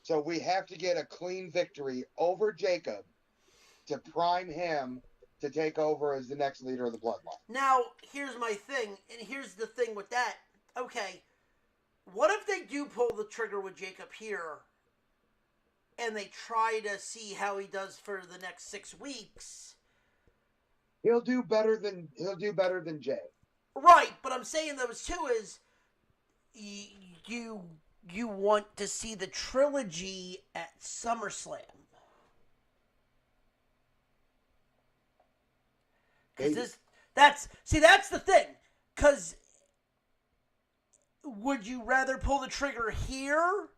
So we have to get a clean victory over Jacob to prime him to take over as the next leader of the Bloodline. Now, here's my thing, and here's the thing with that. Okay, what if they do pull the trigger with Jacob here, and they try to see how he does for the next 6 weeks? He'll do better than Jay. Right, but I'm saying those two is you want to see the trilogy at SummerSlam. Because that's the thing. Because would you rather pull the trigger here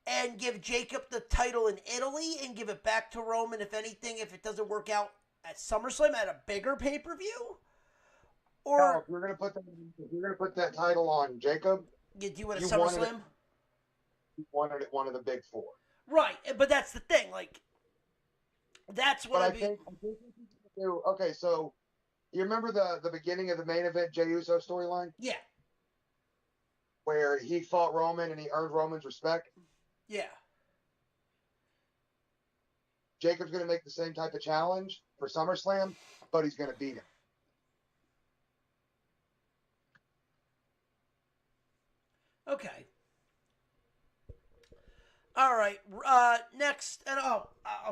and give Jacob the title in Italy and give it back to Roman, if anything, if it doesn't work out at SummerSlam at a bigger pay-per-view? Or no, if you're gonna put that title on Jacob, you do it at you SummerSlam? You wanted it one of the big four. Right, but that's the thing. Like, that's what I think okay, so you remember the beginning of the main event Jey Uso storyline? Yeah. Where he fought Roman and he earned Roman's respect? Yeah. Jacob's going to make the same type of challenge for SummerSlam, but he's going to beat him. Okay. All right. Next, and I'll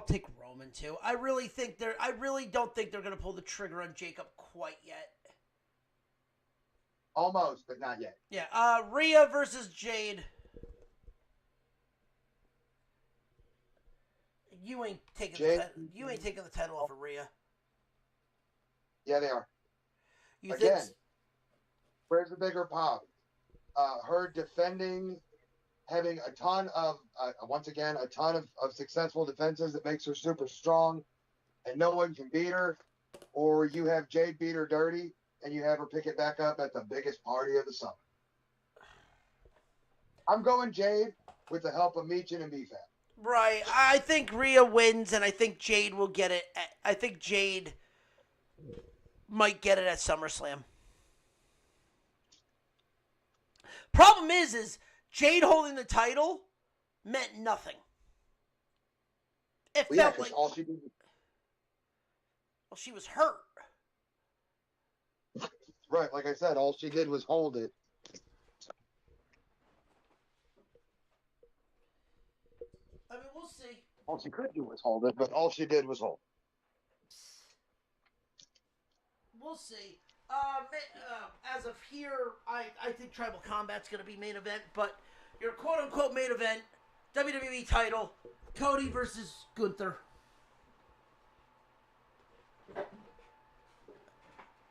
take Roman too. I really don't think they're going to pull the trigger on Jacob quite yet. Almost, but not yet. Yeah. Rhea versus Jade. You ain't taking the title off of Rhea. Yeah, they are. You Again, think? where's the bigger pop? Her defending, having a ton of successful defenses that makes her super strong, and no one can beat her, or you have Jade beat her dirty, and you have her pick it back up at the biggest party of the summer. I'm going Jade with the help of Meechin and BFAB. Right. I think Rhea wins, and I think Jade will get it. I think Jade might get it at SummerSlam. Problem is Jade holding the title meant nothing. It felt like all she did. Well, she was hurt. Right, like I said, all she did was hold it. I mean, we'll see. All she could do was hold it, but all she did was hold. We'll see. As of here, I think Tribal Combat's going to be main event, but your quote-unquote main event, WWE title, Cody versus Gunther.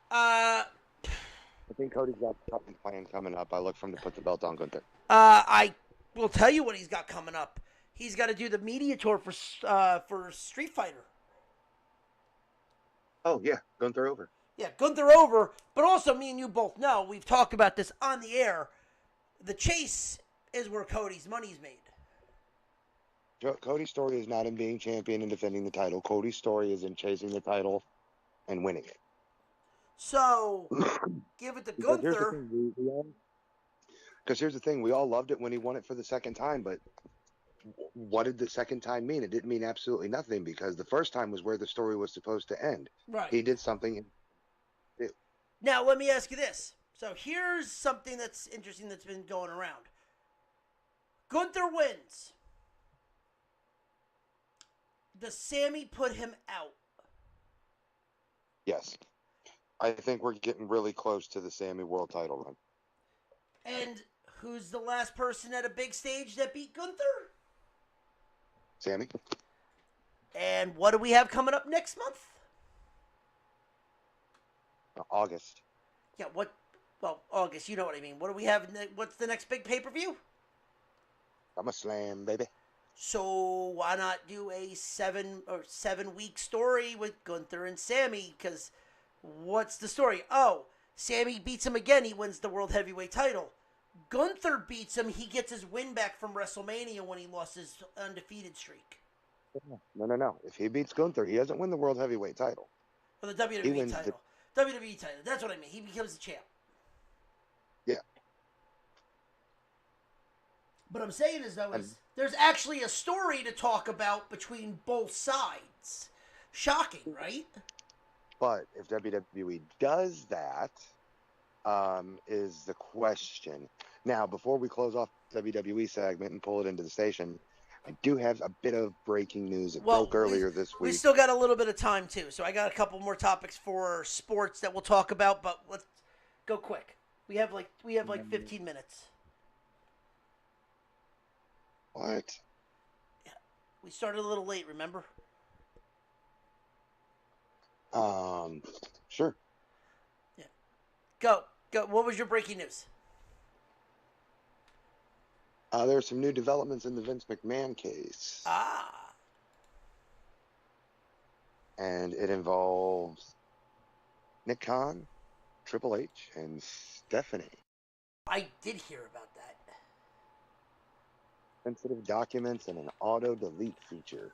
I think Cody's got something planned coming up. I look for him to put the belt on Gunther. I will tell you what he's got coming up. He's got to do the media tour for Street Fighter. Oh, yeah. Gunther over. Yeah, Gunther over. But also, me and you both know, we've talked about this on the air. The chase is where Cody's money's made. Cody's story is not in being champion and defending the title. Cody's story is in chasing the title and winning it. So, give it to Gunther. Because here's the thing. We all loved it when he won it for the second time, but what did the second time mean? It didn't mean absolutely nothing, because the first time was where the story was supposed to end. Right. He did something. Now, let me ask you this. So, here's something that's interesting that's been going around. Gunther wins. Does Sammy put him out? Yes. I think we're getting really close to the Sammy World title run. And who's the last person at a big stage that beat Gunther? Sammy? And what do we have coming up next month? August. Yeah, what? Well, August, you know what I mean. What do we have? What's the next big pay-per-view? SummerSlam, baby. So why not do a 7-week story with Gunther and Sammy? Because what's the story? Oh, Sammy beats him again. He wins the World Heavyweight title. Gunther beats him. He gets his win back from WrestleMania when he lost his undefeated streak. No. If he beats Gunther, he doesn't win the World Heavyweight title. Or the WWE He wins title. WWE title. That's what I mean. He becomes the champ. Yeah. But I'm saying is, though, there's actually a story to talk about between both sides. Shocking, right? But if WWE does that, is the question. Now, before we close off WWE segment and pull it into the station, I do have a bit of breaking news. It broke earlier this week. We still got a little bit of time, too. So I got a couple more topics for sports that we'll talk about, but let's go quick. We have like 15 minutes. What? Yeah. We started a little late, remember? Sure. Yeah. Go. What was your breaking news? There's some new developments in the Vince McMahon case. And it involves Nick Khan, Triple H, and Stephanie. I did hear about that. Sensitive documents and an auto delete feature.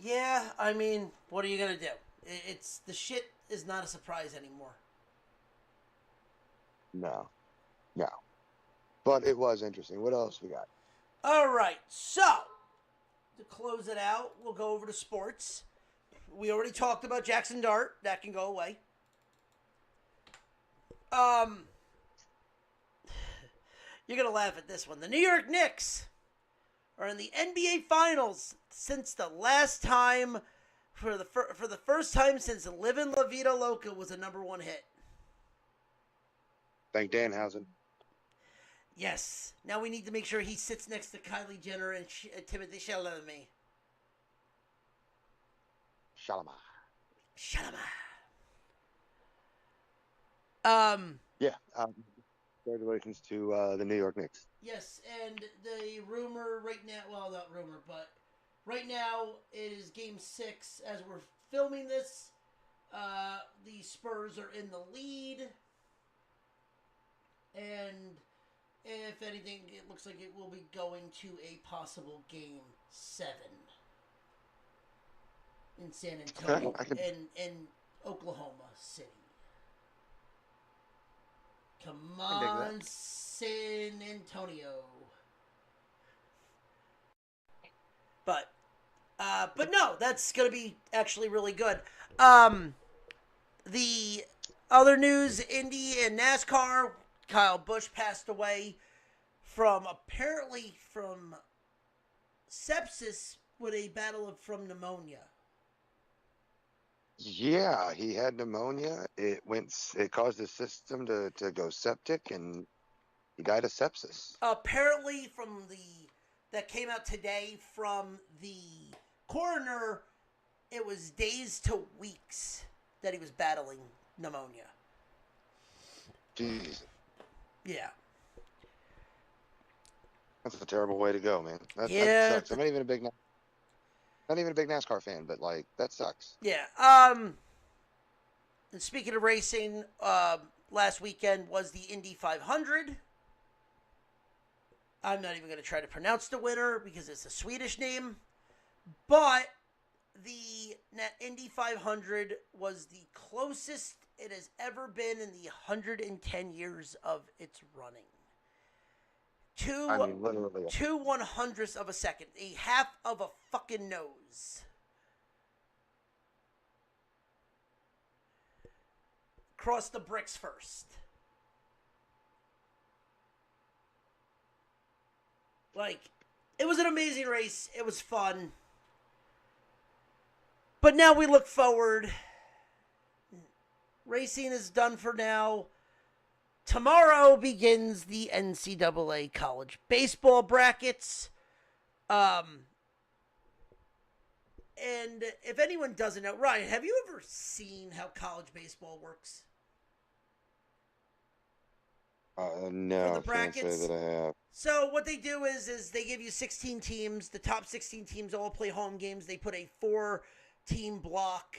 Yeah, I mean, what are you gonna do? It's the shit is not a surprise anymore. No. But it was interesting. What else we got? All right, so to close it out, we'll go over to sports. We already talked about Jackson Dart. That can go away. You're gonna laugh at this one. The New York Knicks are in the NBA Finals since the last time, for the first time since Livin' La Vida Loca was a #1 hit. Thank Danhausen. Yes. Now we need to make sure he sits next to Kylie Jenner and Timothée Chalamet. Shalimar. Yeah. Congratulations to the New York Knicks. Yes, and the rumor right now, well, not rumor, but right now it is Game 6 as we're filming this. The Spurs are in the lead. And if anything, it looks like it will be going to a possible Game 7 in San Antonio, in Oklahoma City. Come on, San Antonio. But no, that's gonna be actually really good. The other news, Indy and NASCAR. Kyle Busch passed away from sepsis with a battle from pneumonia. Yeah, he had pneumonia. It caused his system to go septic, and he died of sepsis. Apparently, that came out today from the coroner, it was days to weeks that he was battling pneumonia. Jeez. Yeah. That's a terrible way to go, man. That sucks. I'm not even a big NASCAR fan, but like that sucks. Yeah. And speaking of racing, last weekend was the Indy 500. I'm not even going to try to pronounce the winner because it's a Swedish name. But the Indy 500 was the closest it has ever been in the 110 years of its running. Literally. 2/100ths of a second. A half of a fucking nose. Cross the bricks first. Like, it was an amazing race. It was fun. But now we look forward. Racing is done for now. Tomorrow begins the NCAA college baseball brackets. And if anyone doesn't know, Ryan, have you ever seen how college baseball works? No, For the I can't say brackets? that I have. So what they do is they give you 16 teams. The top 16 teams all play home games. They put a 4-team block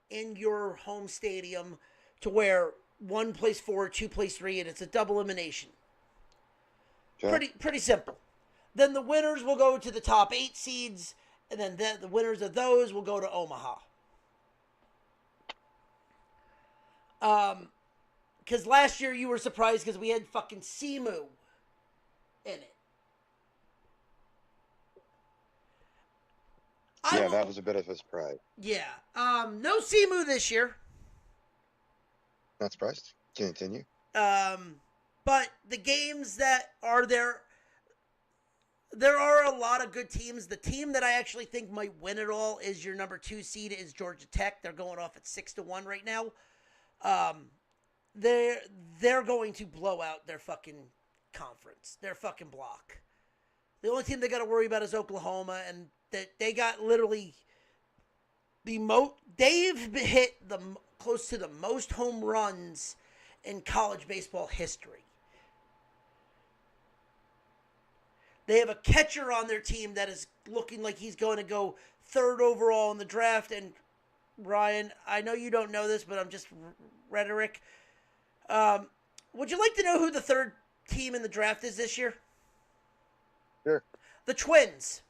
in your home stadium to where 1 plays 4, 2 plays 3, and it's a double elimination. Okay. Pretty simple. Then the winners will go to the top 8 seeds, and then the winners of those will go to Omaha. Because last year you were surprised because we had fucking Simu in it. Yeah, that was a bit of a surprise. Yeah. No Simu this year. Not surprised. Continue. But the games that are there are a lot of good teams. The team that I actually think might win it all is your number 2 seed is Georgia Tech. They're going off at 6-1 right now. They're going to blow out their fucking conference, their fucking block. The only team they got to worry about is Oklahoma, and they got literally they've hit close to the most home runs in college baseball history. They have a catcher on their team that is looking like he's going to go 3rd overall in the draft. And Ryan, I know you don't know this, but I'm just rhetoric. Would you like to know who the 3rd team in the draft is this year? Sure. The Twins.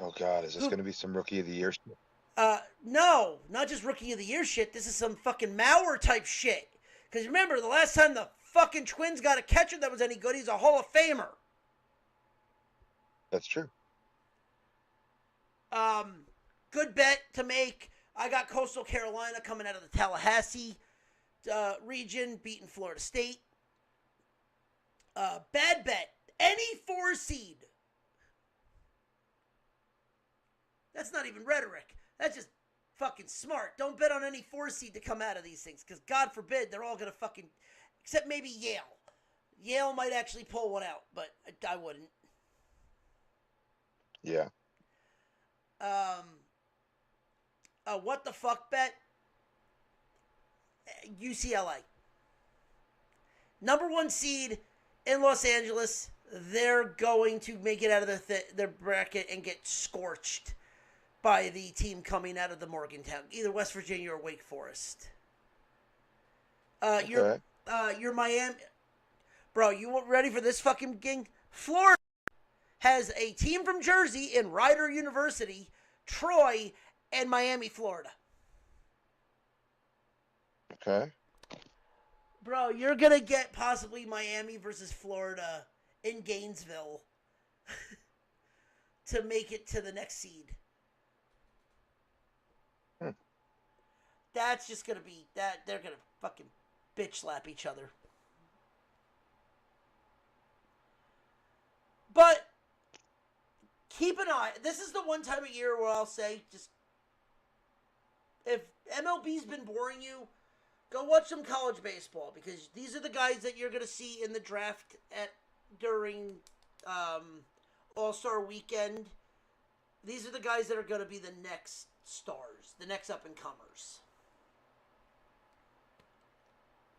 Oh, God. Is this going to be some Rookie of the Year shit? No. Not just Rookie of the Year shit. This is some fucking Mauer type shit. Because remember, the last time the fucking Twins got a catcher that was any good, he's a Hall of Famer. That's true. Good bet to make. I got Coastal Carolina coming out of the Tallahassee region, beating Florida State. Bad bet. Any 4 seed. That's not even rhetoric. That's just fucking smart. Don't bet on any 4 seed to come out of these things, because God forbid they're all going to fucking... Except maybe Yale. Yale might actually pull one out, but I wouldn't. Yeah. What the fuck bet? UCLA. Number 1 seed in Los Angeles. They're going to make it out of their bracket and get scorched by the team coming out of the Morgantown, either West Virginia or Wake Forest. You're Miami. Bro, you ready for this fucking game? Florida has a team from Jersey in Rider University, Troy, and Miami, Florida. Okay. Bro, you're going to get possibly Miami versus Florida in Gainesville to make it to the next seed. That's just going to be that. They're going to fucking bitch slap each other. But keep an eye. This is the one time of year where I'll say, just if MLB's been boring you, go watch some college baseball, because these are the guys that you're going to see in the draft during All-Star Weekend. These are the guys that are going to be the next stars, the next up-and-comers.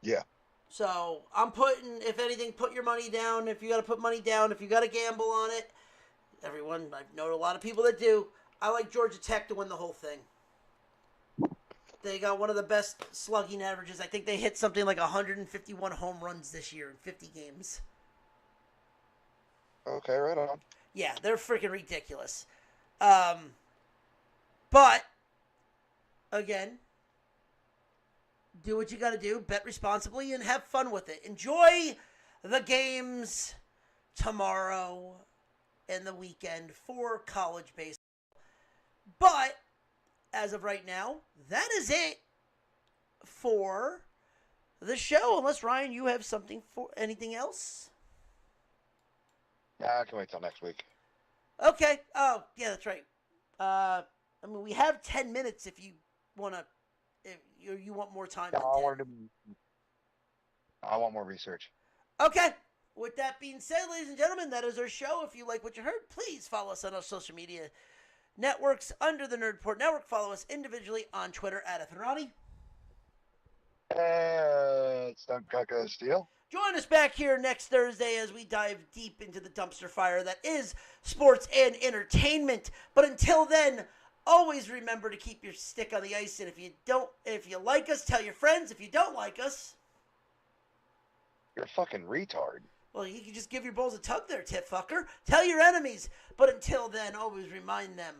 Yeah. So I'm putting, if anything, put your money down. If you got to put money down, if you got to gamble on it, everyone, I've known a lot of people that do. I like Georgia Tech to win the whole thing. They got one of the best slugging averages. I think they hit something like 151 home runs this year in 50 games. Okay, right on. Yeah, they're freaking ridiculous. But, again, do what you got to do, bet responsibly, and have fun with it. Enjoy the games tomorrow and the weekend for college baseball. But, as of right now, that is it for the show. Unless, Ryan, you have anything else? Yeah, I can wait till next week. Okay. Oh, yeah, that's right. I mean, we have 10 minutes if you want to, if you want more time. No, than 10. I want more research. Okay. With that being said, ladies and gentlemen, that is our show. If you like what you heard, please follow us on our social media networks under the Nerdport Network. Follow us individually on Twitter at Athenrani. It's Stunt Cucka Steel. Join us back here next Thursday as we dive deep into the dumpster fire that is sports and entertainment. But until then, always remember to keep your stick on the ice. And if you like us, tell your friends. If you don't like us, You're a fucking retard. well, you can just give your balls a tug there, tit fucker. Tell your enemies. But until then, always remind them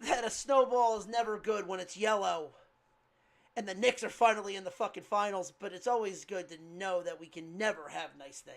that a snowball is never good when it's yellow. And the Knicks are finally in the fucking finals, but it's always good to know that we can never have nice things.